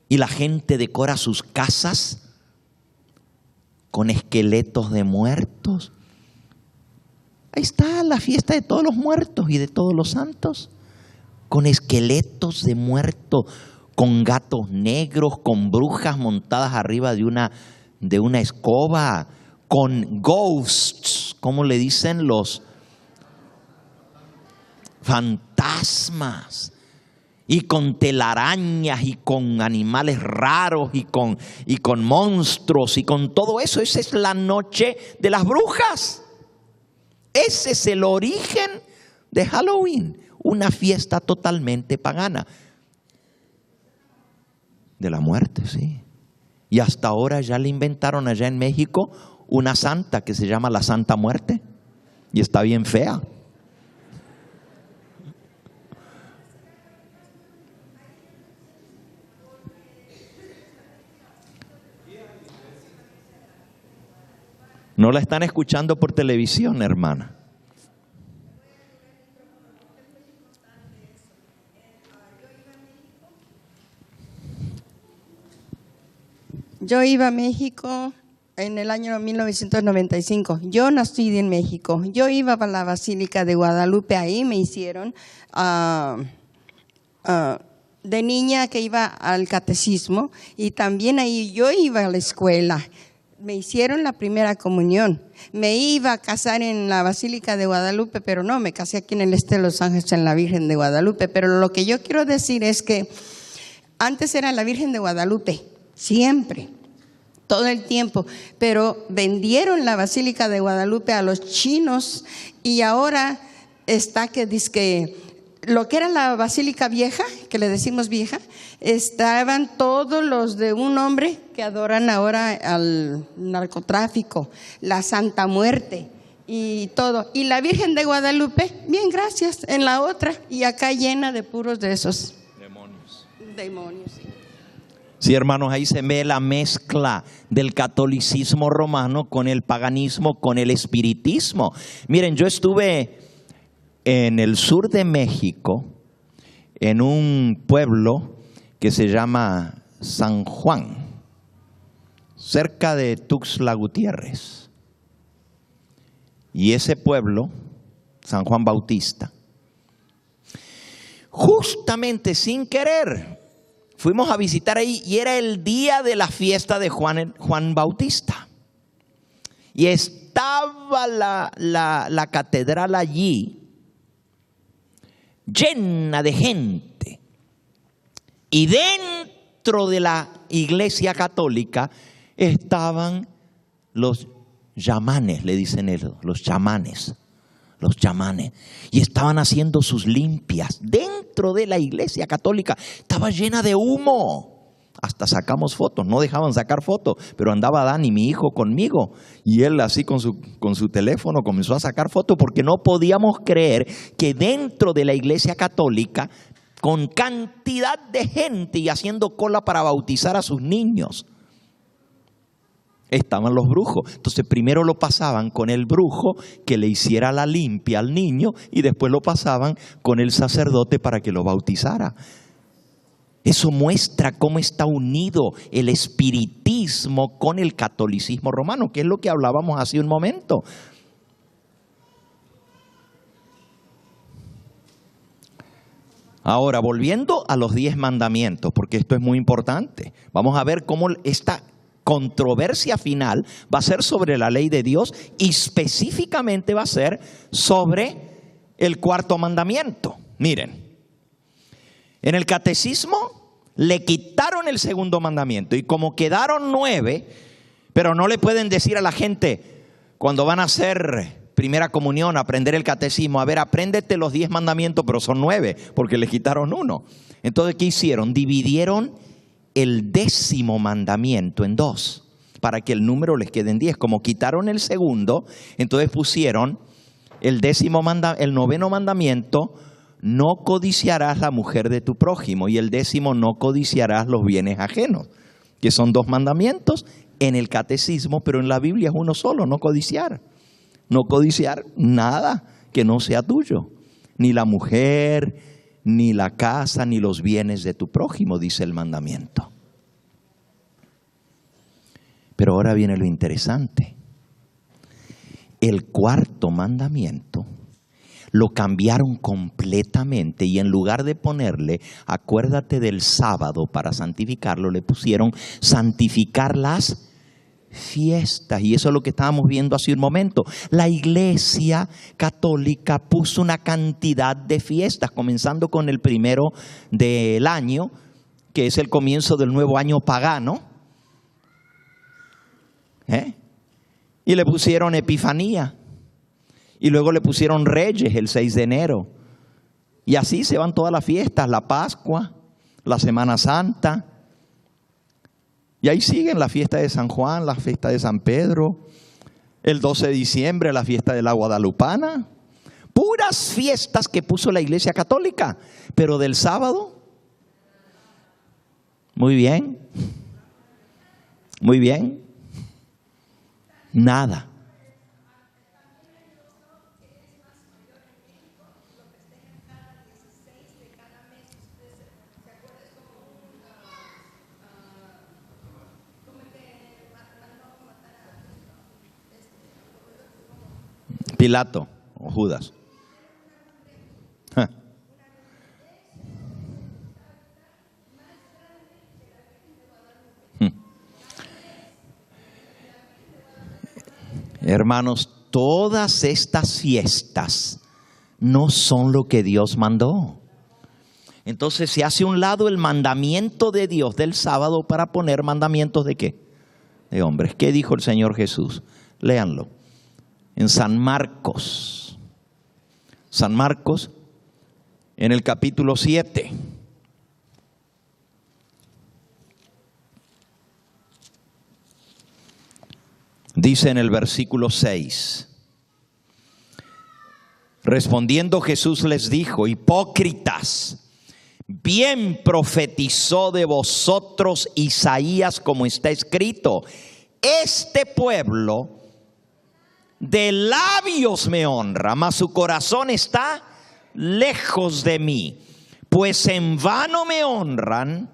y la gente decora sus casas con esqueletos de muertos. Ahí está la fiesta de todos los muertos y de todos los santos. Con esqueletos de muertos, con gatos negros, con brujas montadas arriba de una escoba, con ghosts, ¿cómo le dicen? Los fantasmas, y con telarañas, y con animales raros, y con monstruos, y con todo eso. Esa es la noche de las brujas. Ese es el origen de Halloween. Una fiesta totalmente pagana. De la muerte, sí. Y hasta ahora ya le inventaron allá en México una santa que se llama la Santa Muerte. Y está bien fea. No la están escuchando por televisión, hermana. Yo iba a México en el año 1995. Yo nací en México. Yo iba a la Basílica de Guadalupe. Ahí me hicieron de niña, que iba al catecismo, y también ahí yo iba a la escuela. Me hicieron la primera comunión. Me iba a casar en la Basílica de Guadalupe, pero no, me casé aquí en el este de Los Ángeles, en la Virgen de Guadalupe. Pero lo que yo quiero decir es que antes era la Virgen de Guadalupe, siempre, todo el tiempo, pero vendieron la Basílica de Guadalupe a los chinos, y ahora está que dizque lo que era la Basílica Vieja, que le decimos vieja, estaban todos los de un hombre que adoran ahora al narcotráfico, la Santa Muerte y todo. Y la Virgen de Guadalupe, bien, gracias, en la otra, y acá llena de puros de esos demonios, sí. Sí, hermanos, ahí se ve la mezcla del catolicismo romano con el paganismo, con el espiritismo. Miren, yo estuve en el sur de México, en un pueblo que se llama San Juan, cerca de Tuxtla Gutiérrez. Y ese pueblo, San Juan Bautista, justamente sin querer, fuimos a visitar ahí, y era el día de la fiesta de Juan Bautista. Y estaba la catedral allí llena de gente. Y dentro de la iglesia católica estaban los chamanes, le dicen ellos, los chamanes. Y estaban haciendo sus limpias. Dentro de la iglesia católica estaba llena de humo. Hasta sacamos fotos, no dejaban sacar fotos, pero andaba Dani, mi hijo, conmigo, y él así con su teléfono comenzó a sacar fotos, porque no podíamos creer que dentro de la iglesia católica, con cantidad de gente y haciendo cola para bautizar a sus niños, estaban los brujos. Entonces primero lo pasaban con el brujo que le hiciera la limpia al niño, y después lo pasaban con el sacerdote para que lo bautizara. Eso muestra cómo está unido el espiritismo con el catolicismo romano, que es lo que hablábamos hace un momento. Ahora, volviendo a los 10 mandamientos, porque esto es muy importante. Vamos a ver cómo esta controversia final va a ser sobre la ley de Dios y específicamente va a ser sobre el 4.º mandamiento. Miren, en el catecismo le quitaron el 2.º mandamiento y como quedaron 9, pero no le pueden decir a la gente cuando van a hacer primera comunión, aprender el catecismo, a ver, apréndete los 10 mandamientos, pero son 9, porque le quitaron 1. Entonces, ¿qué hicieron? Dividieron el 10.º mandamiento en 2, para que el número les quede en 10. Como quitaron el 2.º, entonces pusieron el 9.º mandamiento: no codiciarás la mujer de tu prójimo, y el 10.º: no codiciarás los bienes ajenos, que son 2 mandamientos en el catecismo, pero en la Biblia es uno solo: no codiciar. No codiciar nada que no sea tuyo, ni la mujer, ni la casa, ni los bienes de tu prójimo, dice el mandamiento. Pero ahora viene lo interesante. El 4.º mandamiento lo cambiaron completamente y en lugar de ponerle acuérdate del sábado para santificarlo, le pusieron santificar las fiestas. Y eso es lo que estábamos viendo hace un momento. La Iglesia Católica puso una cantidad de fiestas, comenzando con el 1 del año, que es el comienzo del nuevo año pagano. Y le pusieron Epifanía. Y luego le pusieron Reyes el 6 de enero. Y así se van todas las fiestas: la Pascua, la Semana Santa. Y ahí siguen la fiesta de San Juan, la fiesta de San Pedro, el 12 de diciembre, la fiesta de la Guadalupana. Puras fiestas que puso la Iglesia Católica. Pero del sábado, muy bien, muy bien, nada. Pilato o Judas. Hermanos, todas estas fiestas no son lo que Dios mandó. Entonces se hace a un lado el mandamiento de Dios del sábado para poner mandamientos ¿de qué? De hombres. ¿Qué dijo el Señor Jesús? Léanlo. En San Marcos, en el capítulo 7. Dice en el versículo 6: respondiendo Jesús les dijo: hipócritas, bien profetizó de vosotros Isaías, como está escrito: este pueblo de labios me honra, mas su corazón está lejos de mí. Pues en vano me honran,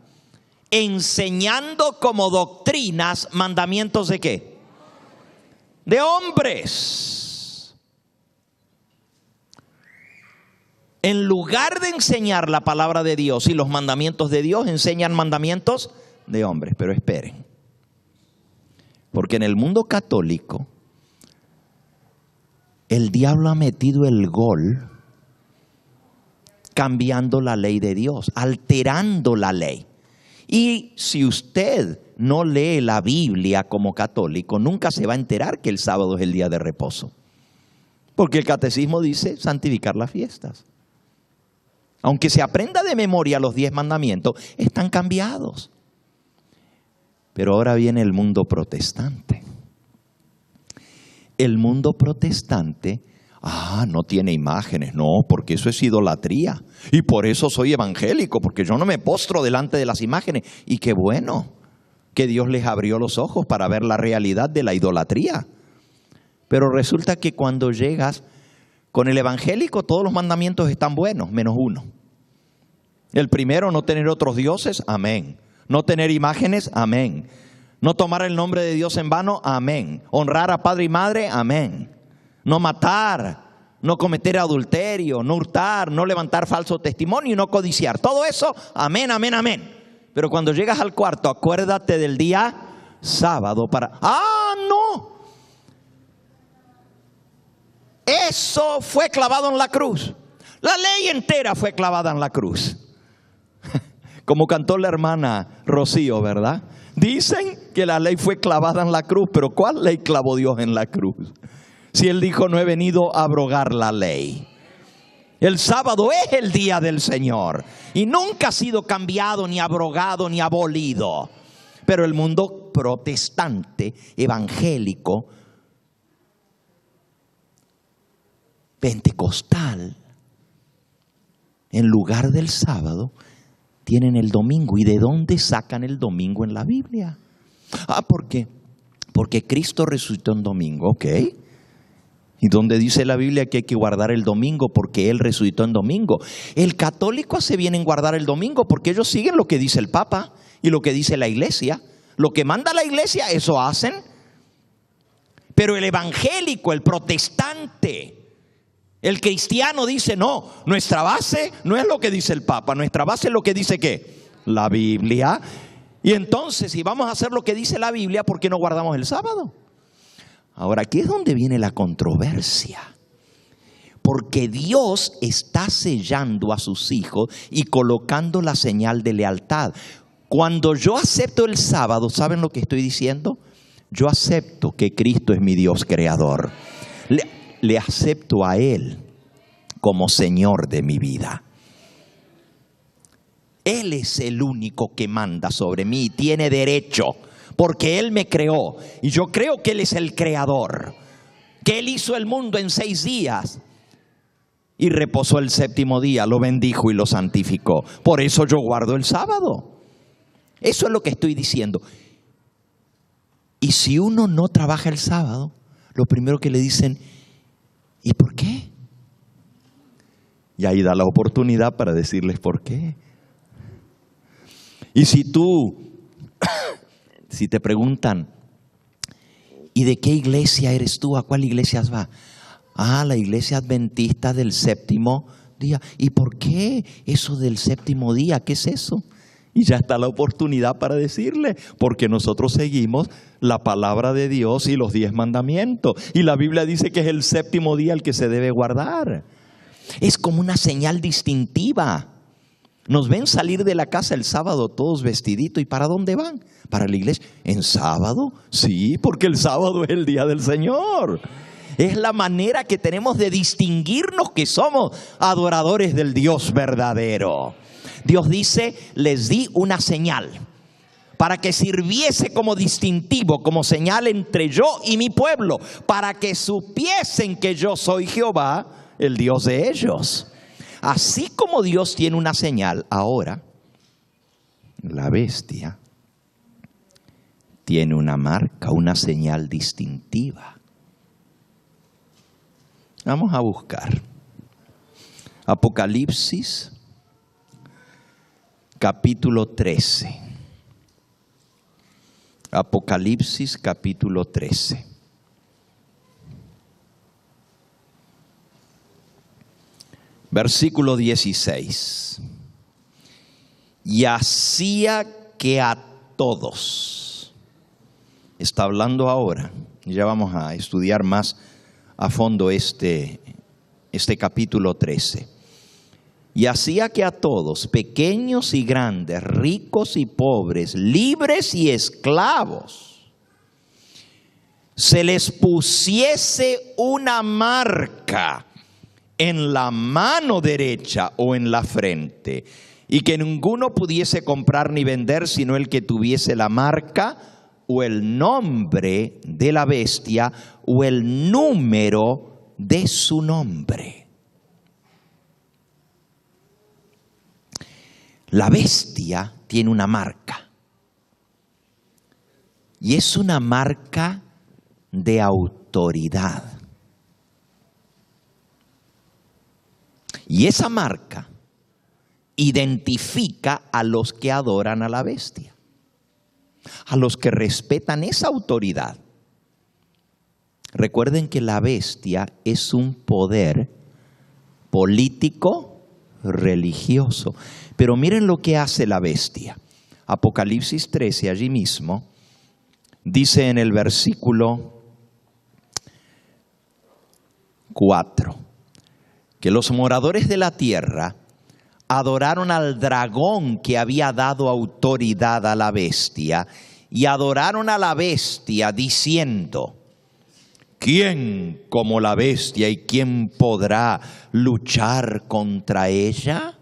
enseñando como doctrinas mandamientos ¿de qué? De hombres. En lugar de enseñar la palabra de Dios y los mandamientos de Dios, enseñan mandamientos de hombres. Pero esperen, porque en el mundo católico el diablo ha metido el gol cambiando la ley de Dios, alterando la ley. Y si usted no lee la Biblia como católico, nunca se va a enterar que el sábado es el día de reposo. Porque el catecismo dice santificar las fiestas. Aunque se aprenda de memoria los 10 mandamientos, están cambiados. Pero ahora viene el mundo protestante. El mundo protestante, no tiene imágenes, no, porque eso es idolatría. Y por eso soy evangélico, porque yo no me postro delante de las imágenes. Y qué bueno que Dios les abrió los ojos para ver la realidad de la idolatría. Pero resulta que cuando llegas con el evangélico, todos los mandamientos están buenos, menos uno. El primero, no tener otros dioses, amén. No tener imágenes, amén. No tomar el nombre de Dios en vano, amén. Honrar a padre y madre, amén. No matar, no cometer adulterio, no hurtar, no levantar falso testimonio y no codiciar. Todo eso, amén, amén, amén. Pero cuando llegas al cuarto, acuérdate del día sábado para... ¡Ah, no! Eso fue clavado en la cruz. La ley entera fue clavada en la cruz. Como cantó la hermana Rocío, ¿verdad? Dicen que la ley fue clavada en la cruz, pero ¿cuál ley clavó Dios en la cruz? Si Él dijo, no he venido a abrogar la ley. El sábado es el día del Señor y nunca ha sido cambiado, ni abrogado, ni abolido. Pero el mundo protestante, evangélico, pentecostal, en lugar del sábado, tienen el domingo. ¿Y de dónde sacan el domingo en la Biblia? ¿Por qué? Porque Cristo resucitó en domingo, ¿ok? ¿Y dónde dice la Biblia que hay que guardar el domingo? Porque Él resucitó en domingo. El católico hace bien en guardar el domingo porque ellos siguen lo que dice el Papa y lo que dice la iglesia. Lo que manda la iglesia, eso hacen. Pero el evangélico, el protestante, el cristiano dice, no, nuestra base no es lo que dice el Papa, nuestra base es lo que dice ¿qué? La Biblia. Y entonces, si vamos a hacer lo que dice la Biblia, ¿por qué no guardamos el sábado? Ahora, aquí es donde viene la controversia. Porque Dios está sellando a sus hijos y colocando la señal de lealtad. Cuando yo acepto el sábado, ¿saben lo que estoy diciendo? Yo acepto que Cristo es mi Dios creador. Le acepto a Él como Señor de mi vida. Él es el único que manda sobre mí y tiene derecho, porque Él me creó. Y yo creo que Él es el creador, que Él hizo el mundo en 6 días y reposó el 7º día, lo bendijo y lo santificó. Por eso yo guardo el sábado. Eso es lo que estoy diciendo. Y si uno no trabaja el sábado, lo primero que le dicen, ¿y por qué? Y ahí da la oportunidad para decirles por qué. Y si te preguntan, ¿y de qué iglesia eres tú? ¿A cuál iglesia vas? La iglesia adventista del 7º día. ¿Y por qué eso del 7º día? ¿Qué es eso? Y ya está la oportunidad para decirle, porque nosotros seguimos la palabra de Dios y los 10 mandamientos. Y la Biblia dice que es el 7º día el que se debe guardar. Es como una señal distintiva. Nos ven salir de la casa el sábado todos vestiditos. ¿Y para dónde van? ¿Para la iglesia? ¿En sábado? Sí, porque el sábado es el día del Señor. Es la manera que tenemos de distinguirnos que somos adoradores del Dios verdadero. Dios dice, les di una señal para que sirviese como distintivo, como señal entre yo y mi pueblo, para que supiesen que yo soy Jehová, el Dios de ellos. Así como Dios tiene una señal, ahora la bestia tiene una marca, una señal distintiva. Vamos a buscar Apocalipsis capítulo 13. Apocalipsis capítulo 13. Versículo 16. Y hacía que a todos, está hablando ahora, ya vamos a estudiar más a fondo este capítulo 13. Y hacía que a todos, pequeños y grandes, ricos y pobres, libres y esclavos, se les pusiese una marca en la mano derecha o en la frente, y que ninguno pudiese comprar ni vender sino el que tuviese la marca o el nombre de la bestia o el número de su nombre. La bestia tiene una marca, y es una marca de autoridad. Y esa marca identifica a los que adoran a la bestia, a los que respetan esa autoridad. Recuerden que la bestia es un poder político, religioso. Pero miren lo que hace la bestia. Apocalipsis 13, allí mismo, dice en el versículo 4, que los moradores de la tierra adoraron al dragón que había dado autoridad a la bestia, y adoraron a la bestia diciendo: ¿quién como la bestia y quién podrá luchar contra ella?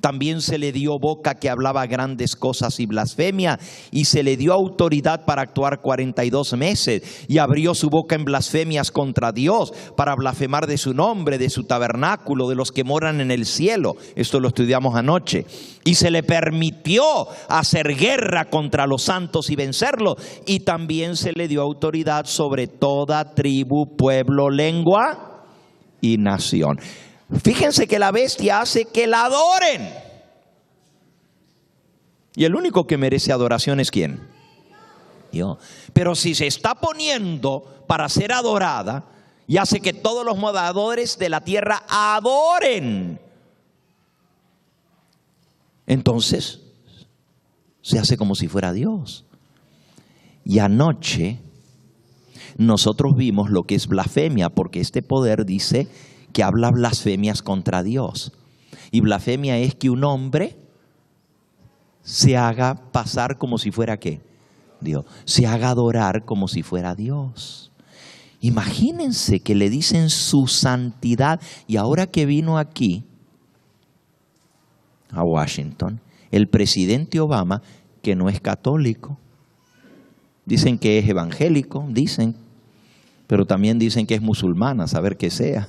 También se le dio boca que hablaba grandes cosas y blasfemia, y se le dio autoridad para actuar 42 meses, y abrió su boca en blasfemias contra Dios, para blasfemar de su nombre, de su tabernáculo, de los que moran en el cielo. Esto lo estudiamos anoche. Y se le permitió hacer guerra contra los santos y vencerlos, y también se le dio autoridad sobre toda tribu, pueblo, lengua y nación. Fíjense que la bestia hace que la adoren. Y el único que merece adoración es ¿quién? Dios. Pero si se está poniendo para ser adorada y hace que todos los moradores de la tierra adoren, entonces se hace como si fuera Dios. Y anoche nosotros vimos lo que es blasfemia, porque este poder dice que habla blasfemias contra Dios. Y blasfemia es que un hombre se haga pasar como si fuera ¿qué? Dios. Se haga adorar como si fuera Dios. Imagínense que le dicen su santidad. Y ahora que vino aquí a Washington, el presidente Obama, que no es católico, dicen que es evangélico, dicen, pero también dicen que es musulmana, saber que sea.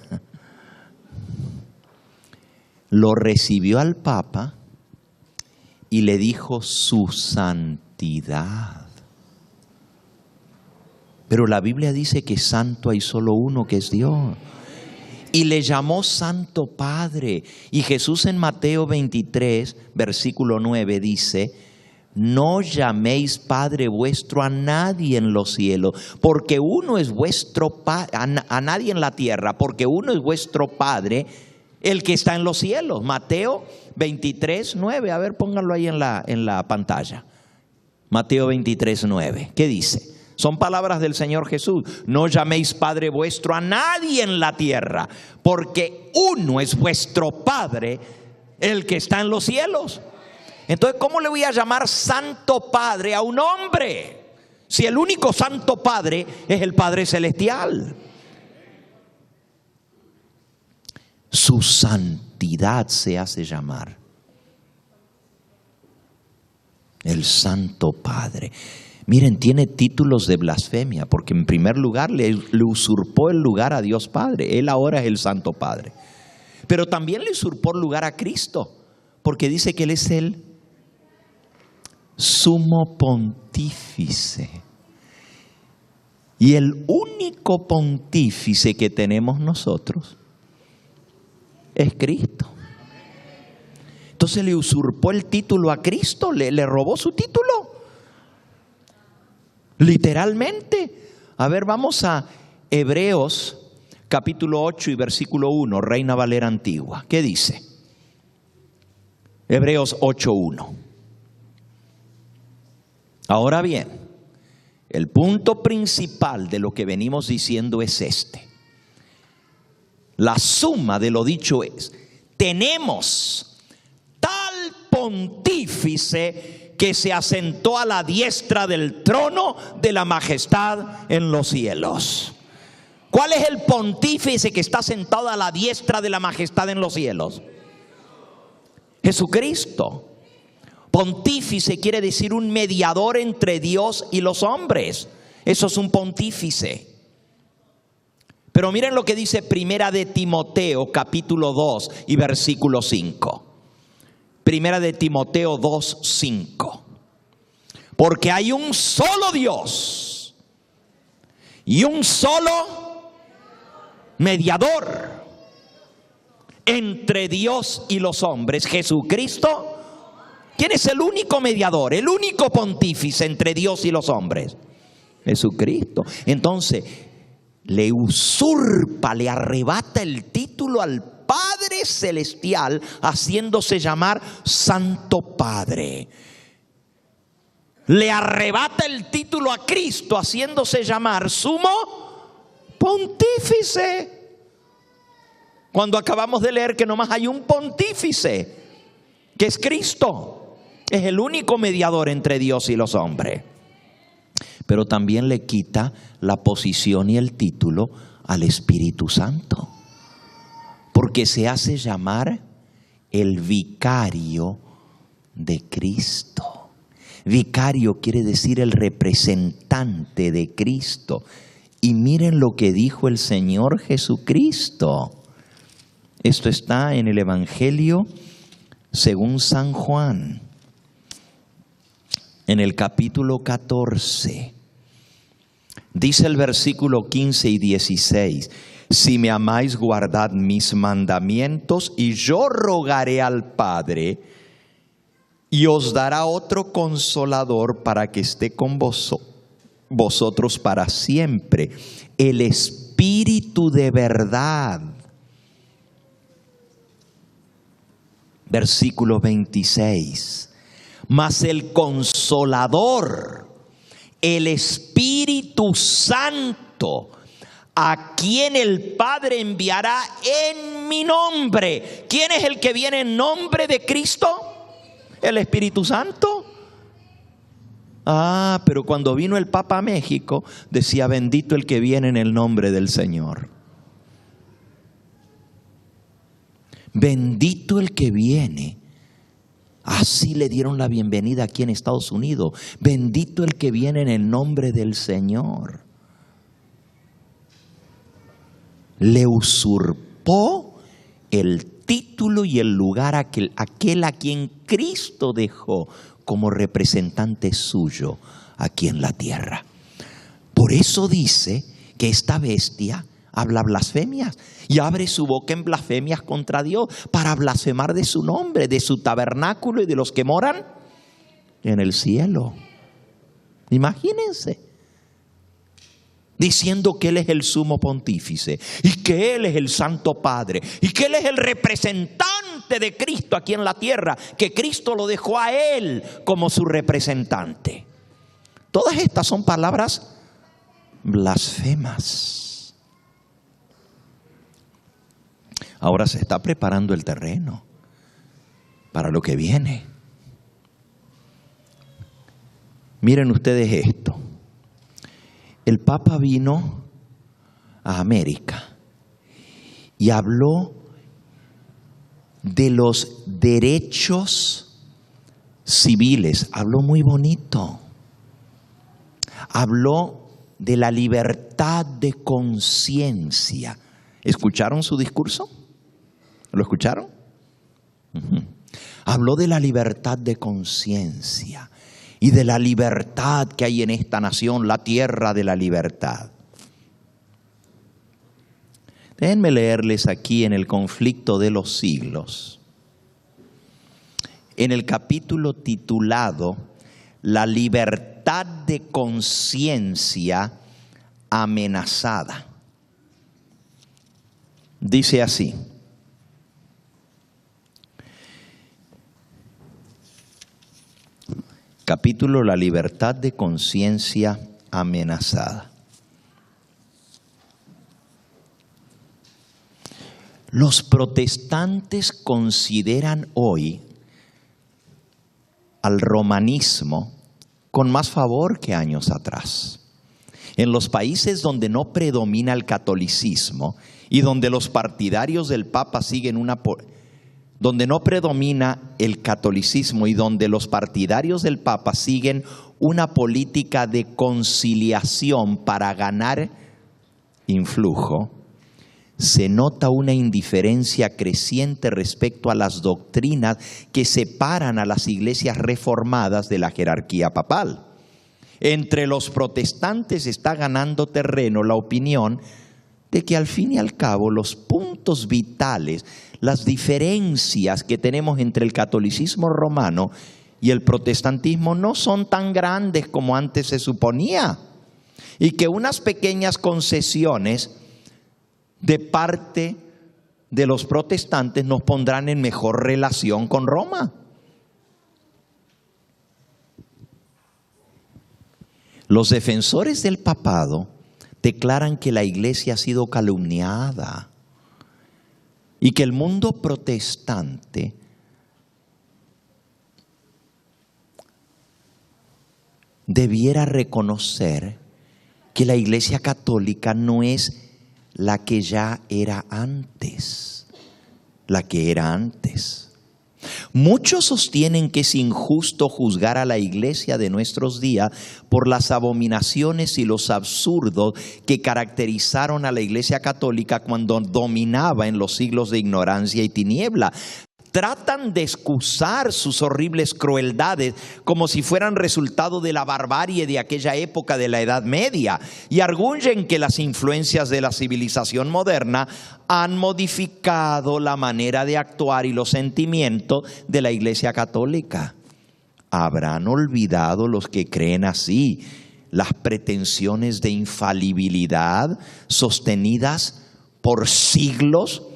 Lo recibió al Papa y le dijo su santidad. Pero la Biblia dice que santo hay solo uno, que es Dios. Y le llamó Santo Padre. Y Jesús en Mateo 23, versículo 9 dice: no llaméis Padre vuestro a nadie en los cielos, porque uno es vuestro Padre, a nadie en la tierra, porque uno es vuestro Padre, el que está en los cielos. Mateo 23, 9. A ver, pónganlo ahí en la pantalla. Mateo 23, 9. ¿Qué dice? Son palabras del Señor Jesús. No llaméis Padre vuestro a nadie en la tierra, porque uno es vuestro Padre, el que está en los cielos. Entonces, ¿cómo le voy a llamar Santo Padre a un hombre, si el único Santo Padre es el Padre Celestial? Su santidad se hace llamar el Santo Padre. Miren, tiene títulos de blasfemia, porque en primer lugar le usurpó el lugar a Dios Padre. Él ahora es el Santo Padre. Pero también le usurpó el lugar a Cristo, porque dice que Él es el sumo pontífice. Y el único pontífice que tenemos nosotros es Cristo. Entonces le usurpó el título a Cristo, le robó su título. Literalmente. A ver, vamos a Hebreos capítulo 8 y versículo 1, Reina Valera Antigua. ¿Qué dice? Hebreos 8:1. Ahora bien, el punto principal de lo que venimos diciendo es este. La suma de lo dicho es: tenemos tal pontífice que se asentó a la diestra del trono de la majestad en los cielos. ¿Cuál es el pontífice que está sentado a la diestra de la majestad en los cielos? Jesucristo. Pontífice quiere decir un mediador entre Dios y los hombres. Eso es un pontífice. Pero miren lo que dice Primera de Timoteo capítulo 2 y versículo 5. Primera de Timoteo 2, 5. Porque hay un solo Dios y un solo mediador entre Dios y los hombres, Jesucristo. ¿Quién es el único mediador, el único pontífice entre Dios y los hombres? Jesucristo. Entonces, le usurpa, le arrebata el título al Padre Celestial, haciéndose llamar Santo Padre. Le arrebata el título a Cristo, haciéndose llamar Sumo Pontífice. Cuando acabamos de leer que nomás hay un pontífice, que es Cristo. Es el único mediador entre Dios y los hombres. Pero también le quita la posición y el título al Espíritu Santo, porque se hace llamar el vicario de Cristo. Vicario quiere decir el representante de Cristo. Y miren lo que dijo el Señor Jesucristo. Esto está en el Evangelio según San Juan, en el capítulo 14. Dice el versículo 15 y 16: si me amáis, guardad mis mandamientos, y yo rogaré al Padre, y os dará otro consolador para que esté con vosotros para siempre, el Espíritu de verdad. Versículo 26. Mas el Consolador, el Espíritu Santo, a quien el Padre enviará en mi nombre. ¿Quién es el que viene en nombre de Cristo? El Espíritu Santo. Pero cuando vino el Papa a México, decía: bendito el que viene en el nombre del Señor. Bendito el que viene. Así le dieron la bienvenida aquí en Estados Unidos. Bendito el que viene en el nombre del Señor. Le usurpó el título y el lugar a aquel a quien Cristo dejó como representante suyo aquí en la tierra. Por eso dice que esta bestia habla blasfemias y abre su boca en blasfemias contra Dios, para blasfemar de su nombre, de su tabernáculo y de los que moran en el cielo. Imagínense, diciendo que Él es el sumo pontífice y que Él es el Santo Padre y que Él es el representante de Cristo aquí en la tierra, que Cristo lo dejó a Él como su representante. Todas estas son palabras blasfemas. Ahora se está preparando el terreno para lo que viene. Miren ustedes esto. El Papa vino a América y habló de los derechos civiles. Habló muy bonito. Habló de la libertad de conciencia. ¿Escucharon su discurso? ¿Lo escucharon? Habló de la libertad de conciencia y de la libertad que hay en esta nación, la tierra de la libertad. Déjenme leerles aquí en el Conflicto de los Siglos, en el capítulo titulado La libertad de conciencia amenazada. Dice así: capítulo La libertad de conciencia amenazada. Los protestantes consideran hoy al romanismo con más favor que años atrás. En los países donde no predomina el catolicismo y donde los partidarios del Papa siguen donde no predomina el catolicismo y donde los partidarios del Papa siguen una política de conciliación para ganar influjo, se nota una indiferencia creciente respecto a las doctrinas que separan a las iglesias reformadas de la jerarquía papal. Entre los protestantes está ganando terreno la opinión de que al fin y al cabo los puntos vitales, las diferencias que tenemos entre el catolicismo romano y el protestantismo no son tan grandes como antes se suponía, y que unas pequeñas concesiones de parte de los protestantes nos pondrán en mejor relación con Roma. Los defensores del papado declaran que la iglesia ha sido calumniada y que el mundo protestante debiera reconocer que la iglesia católica no es la que ya era antes, la que era antes. Muchos sostienen que es injusto juzgar a la iglesia de nuestros días por las abominaciones y los absurdos que caracterizaron a la iglesia católica cuando dominaba en los siglos de ignorancia y tiniebla. Tratan de excusar sus horribles crueldades como si fueran resultado de la barbarie de aquella época de la Edad Media, y arguyen que las influencias de la civilización moderna han modificado la manera de actuar y los sentimientos de la Iglesia católica. ¿Habrán olvidado los que creen así las pretensiones de infalibilidad sostenidas por siglos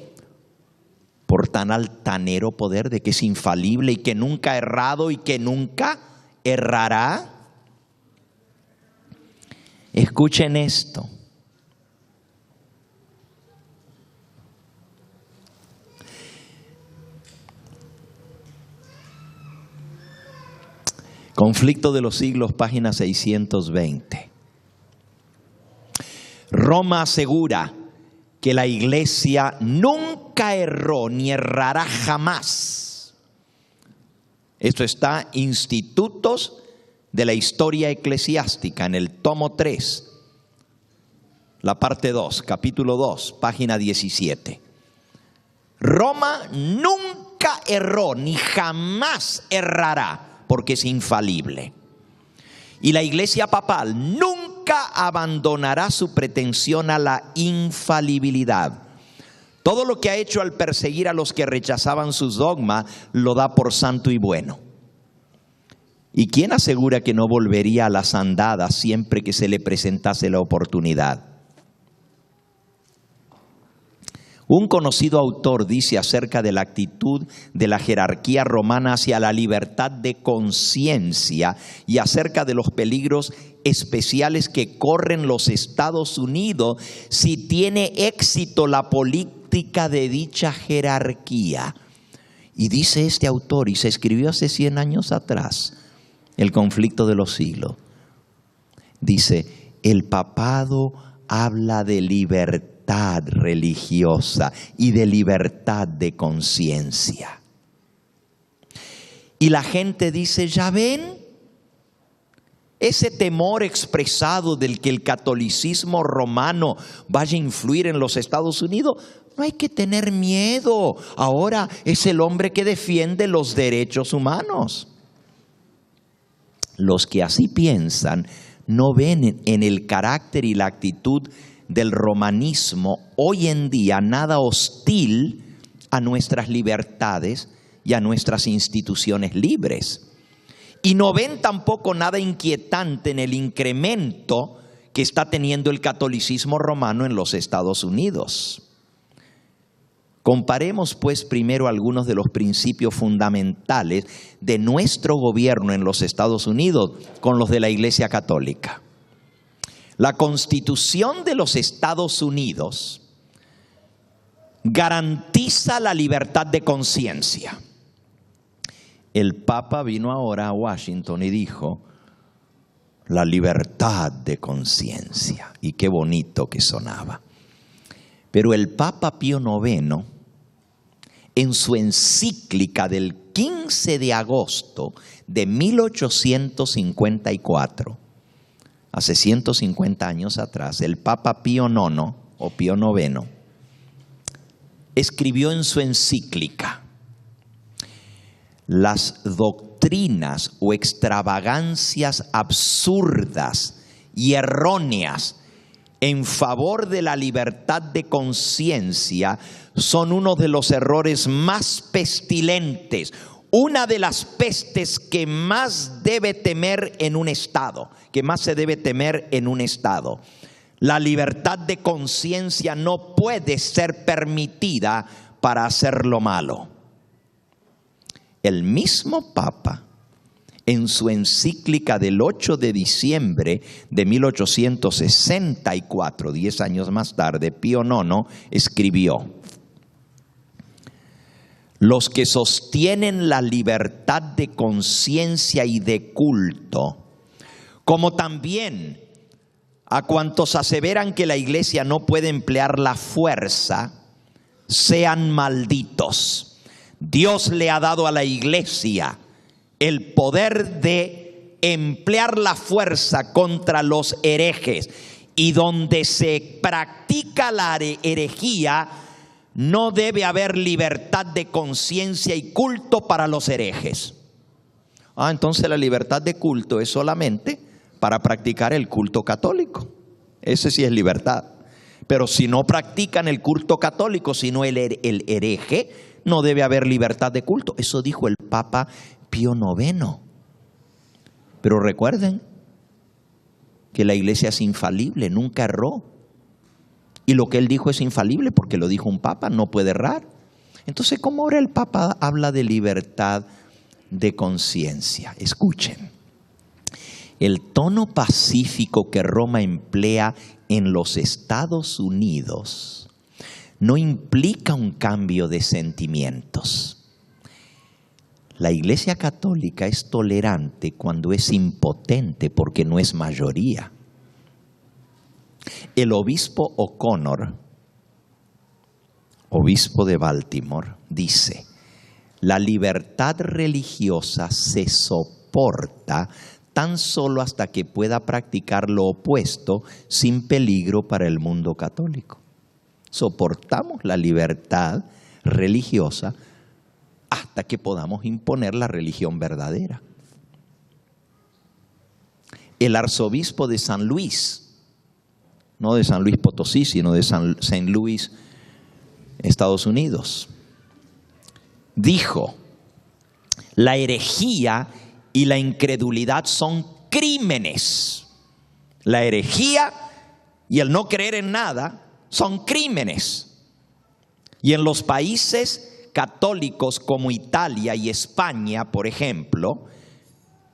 por tan altanero poder de que es infalible y que nunca ha errado y que nunca errará? Escuchen esto. Conflicto de los siglos, página 620. Roma asegura que la iglesia nunca erró ni errará jamás. Esto está Institutos de la Historia Eclesiástica en el tomo 3, la parte 2, capítulo 2, página 17. Roma nunca erró ni jamás errará porque es infalible. Y la iglesia papal nunca abandonará su pretensión a la infalibilidad. Todo lo que ha hecho al perseguir a los que rechazaban sus dogmas lo da por santo y bueno. ¿Y quién asegura que no volvería a las andadas siempre que se le presentase la oportunidad? Un conocido autor dice acerca de la actitud de la jerarquía romana hacia la libertad de conciencia y acerca de los peligros especiales que corren los Estados Unidos si tiene éxito la política de dicha jerarquía. Y dice este autor, y se escribió hace 100 años atrás, El conflicto de los siglos. Dice, el papado habla de libertad religiosa y de libertad de conciencia. Y la gente dice, ¿ya ven? Ese temor expresado del que el catolicismo romano vaya a influir en los Estados Unidos, no hay que tener miedo. Ahora es el hombre que defiende los derechos humanos. Los que así piensan no ven en el carácter y la actitud del romanismo hoy en día nada hostil a nuestras libertades y a nuestras instituciones libres. Y no ven tampoco nada inquietante en el incremento que está teniendo el catolicismo romano en los Estados Unidos. Comparemos pues primero algunos de los principios fundamentales de nuestro gobierno en los Estados Unidos con los de la Iglesia Católica. La Constitución de los Estados Unidos garantiza la libertad de conciencia. El Papa vino ahora a Washington y dijo, la libertad de conciencia. Y qué bonito que sonaba. Pero el Papa Pío IX, en su encíclica del 15 de agosto de 1854, hace 150 años atrás, el Papa Pío IX o Pío IX escribió en su encíclica: las doctrinas o extravagancias absurdas y erróneas en favor de la libertad de conciencia son uno de los errores más pestilentes, una de las pestes que más debe temer en un Estado, que más se debe temer en un Estado. La libertad de conciencia no puede ser permitida para hacer lo malo. El mismo Papa, en su encíclica del 8 de diciembre de 1864, 10 años más tarde, Pío IX escribió: los que sostienen la libertad de conciencia y de culto, como también a cuantos aseveran que la Iglesia no puede emplear la fuerza, sean malditos. Dios le ha dado a la Iglesia el poder de emplear la fuerza contra los herejes, y donde se practica la herejía no debe haber libertad de conciencia y culto para los herejes. Entonces la libertad de culto es solamente para practicar el culto católico. Ese sí es libertad. Pero si no practican el culto católico, sino el hereje, no debe haber libertad de culto. Eso dijo el Papa Pío IX. Pero recuerden que la Iglesia es infalible, nunca erró. Y lo que él dijo es infalible porque lo dijo un Papa, no puede errar. Entonces, ¿cómo ahora el Papa habla de libertad de conciencia? Escuchen. El tono pacífico que Roma emplea en los Estados Unidos no implica un cambio de sentimientos. La Iglesia Católica es tolerante cuando es impotente porque no es mayoría. El obispo O'Connor, obispo de Baltimore, dice: la libertad religiosa se soporta tan solo hasta que pueda practicar lo opuesto sin peligro para el mundo católico. Soportamos la libertad religiosa hasta que podamos imponer la religión verdadera. El arzobispo de San Luis, no de San Luis Potosí, sino de San Luis, Estados Unidos, dijo: la herejía y la incredulidad son crímenes. La herejía y el no creer en nada son crímenes. Y en los países católicos como Italia y España, por ejemplo,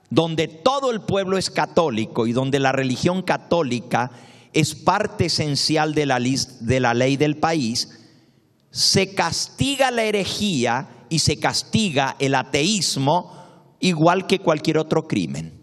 donde todo el pueblo es católico y donde la religión católica es parte esencial de la ley del país, se castiga la herejía y se castiga el ateísmo igual que cualquier otro crimen.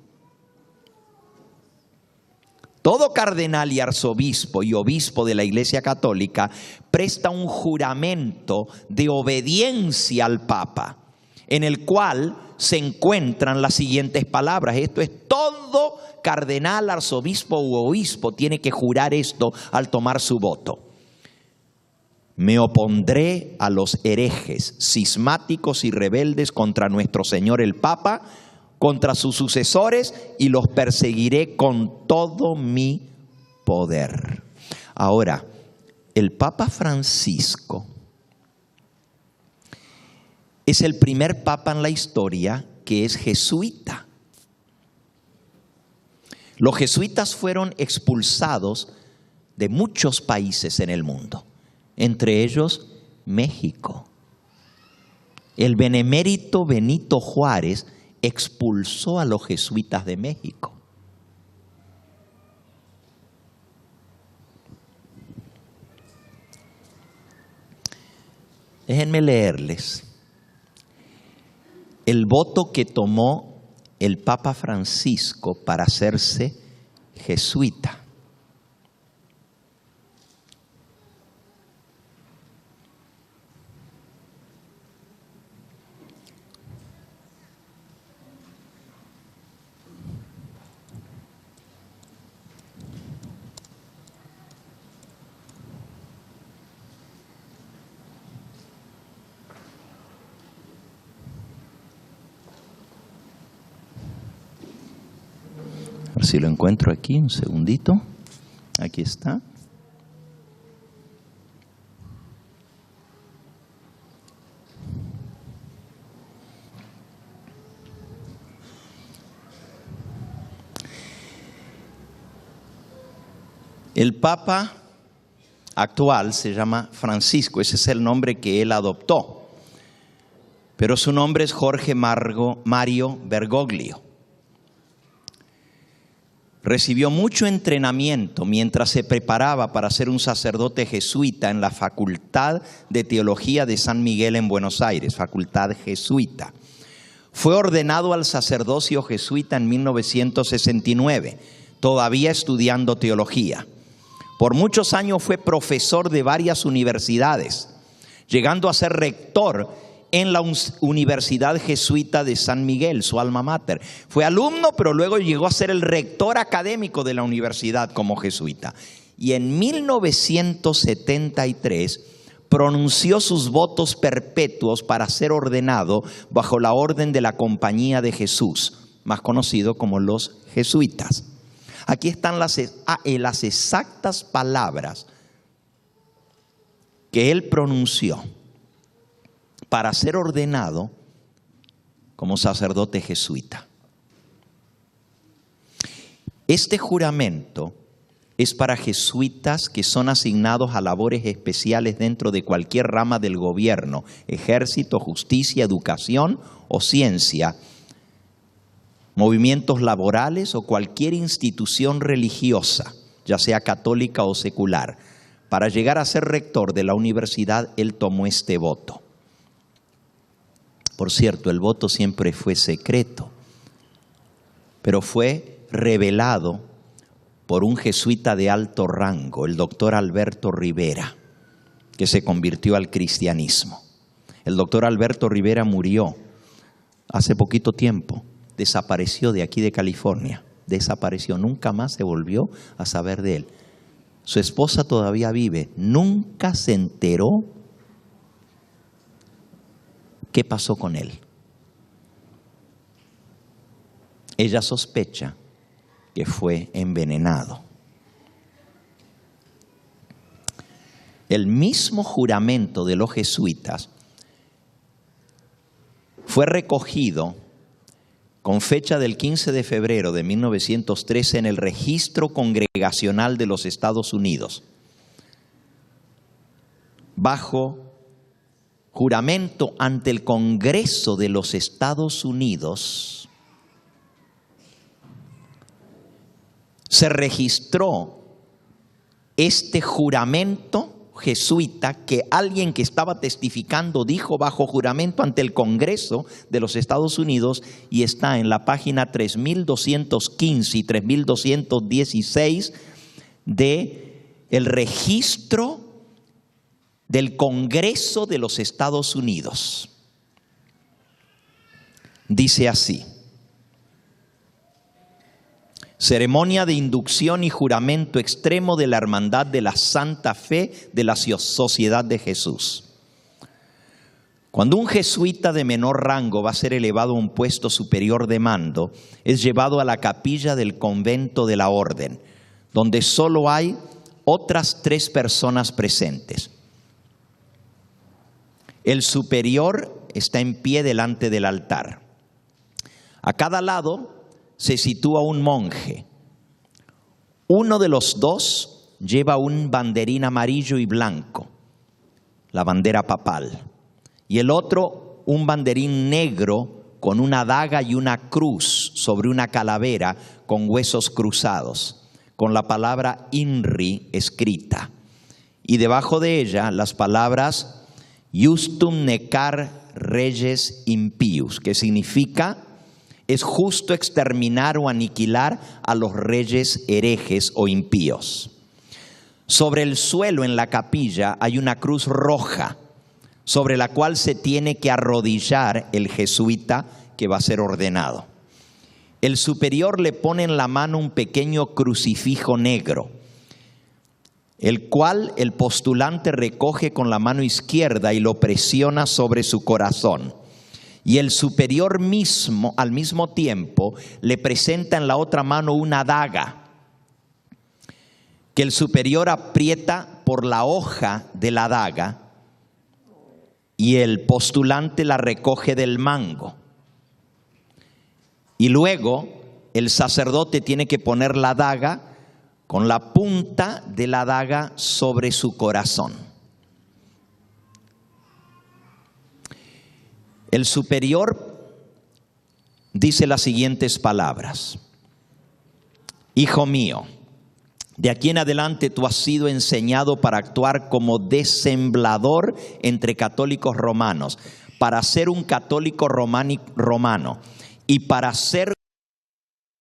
Todo cardenal y arzobispo y obispo de la Iglesia Católica presta un juramento de obediencia al Papa, en el cual se encuentran las siguientes palabras. Esto es: todo cardenal, arzobispo u obispo tiene que jurar esto al tomar su voto. Me opondré a los herejes, cismáticos y rebeldes contra nuestro Señor el Papa, contra sus sucesores, y los perseguiré con todo mi poder. Ahora, el Papa Francisco es el primer papa en la historia que es jesuita. Los jesuitas fueron expulsados de muchos países en el mundo, entre ellos México. El benemérito Benito Juárez expulsó a los jesuitas de México. Déjenme leerles el voto que tomó el Papa Francisco para hacerse jesuita. A ver si lo encuentro aquí, un segundito. Aquí está. El Papa actual se llama Francisco, ese es el nombre que él adoptó, pero su nombre es Jorge Mario Bergoglio. Recibió mucho entrenamiento mientras se preparaba para ser un sacerdote jesuita en la Facultad de Teología de San Miguel en Buenos Aires, Facultad Jesuita. Fue ordenado al sacerdocio jesuita en 1969, todavía estudiando teología. Por muchos años fue profesor de varias universidades, llegando a ser rector en la Universidad Jesuita de San Miguel, su alma mater. Fue alumno, pero luego llegó a ser el rector académico de la universidad como jesuita. Y en 1973 pronunció sus votos perpetuos para ser ordenado bajo la orden de la Compañía de Jesús, más conocido como los jesuitas. Aquí están las exactas palabras que él pronunció para ser ordenado como sacerdote jesuita. Este juramento es para jesuitas que son asignados a labores especiales dentro de cualquier rama del gobierno, ejército, justicia, educación o ciencia, movimientos laborales o cualquier institución religiosa, ya sea católica o secular. Para llegar a ser rector de la universidad, él tomó este voto. Por cierto, el voto siempre fue secreto, pero fue revelado por un jesuita de alto rango, el doctor Alberto Rivera, que se convirtió al cristianismo. El doctor Alberto Rivera murió hace poquito tiempo, desapareció de aquí de California, desapareció, nunca más se volvió a saber de él. Su esposa todavía vive, nunca se enteró qué pasó con él. Ella sospecha que fue envenenado. El mismo juramento de los jesuitas fue recogido con fecha del 15 de febrero de 1913 en el Registro Congregacional de los Estados Unidos, bajo juramento ante el Congreso de los Estados Unidos. Se registró este juramento jesuita que alguien que estaba testificando dijo bajo juramento ante el Congreso de los Estados Unidos, y está en la página 3215 y 3216 de el registro del Congreso de los Estados Unidos. Dice así: ceremonia de inducción y juramento extremo de la Hermandad de la Santa Fe de la Sociedad de Jesús. Cuando un jesuita de menor rango va a ser elevado a un puesto superior de mando, es llevado a la capilla del convento de la orden, donde solo hay otras 3 personas presentes. El superior está en pie delante del altar. A cada lado se sitúa un monje. Uno de los 2 lleva un banderín amarillo y blanco, la bandera papal, y el otro un banderín negro con una daga y una cruz sobre una calavera con huesos cruzados, con la palabra INRI escrita, y debajo de ella las palabras Justum necar reges impius, que significa: es justo exterminar o aniquilar a los reyes herejes o impíos. Sobre el suelo en la capilla hay una cruz roja sobre la cual se tiene que arrodillar el jesuita que va a ser ordenado. El superior le pone en la mano un pequeño crucifijo negro, el cual el postulante recoge con la mano izquierda y lo presiona sobre su corazón. Y el superior mismo, al mismo tiempo, le presenta en la otra mano una daga que el superior aprieta por la hoja de la daga y el postulante la recoge del mango. Y luego el sacerdote tiene que poner la daga con la punta de la daga sobre su corazón. El superior dice las siguientes palabras: Hijo mío, de aquí en adelante tú has sido enseñado para actuar como desemblador entre católicos romanos, para ser un católico romano y para ser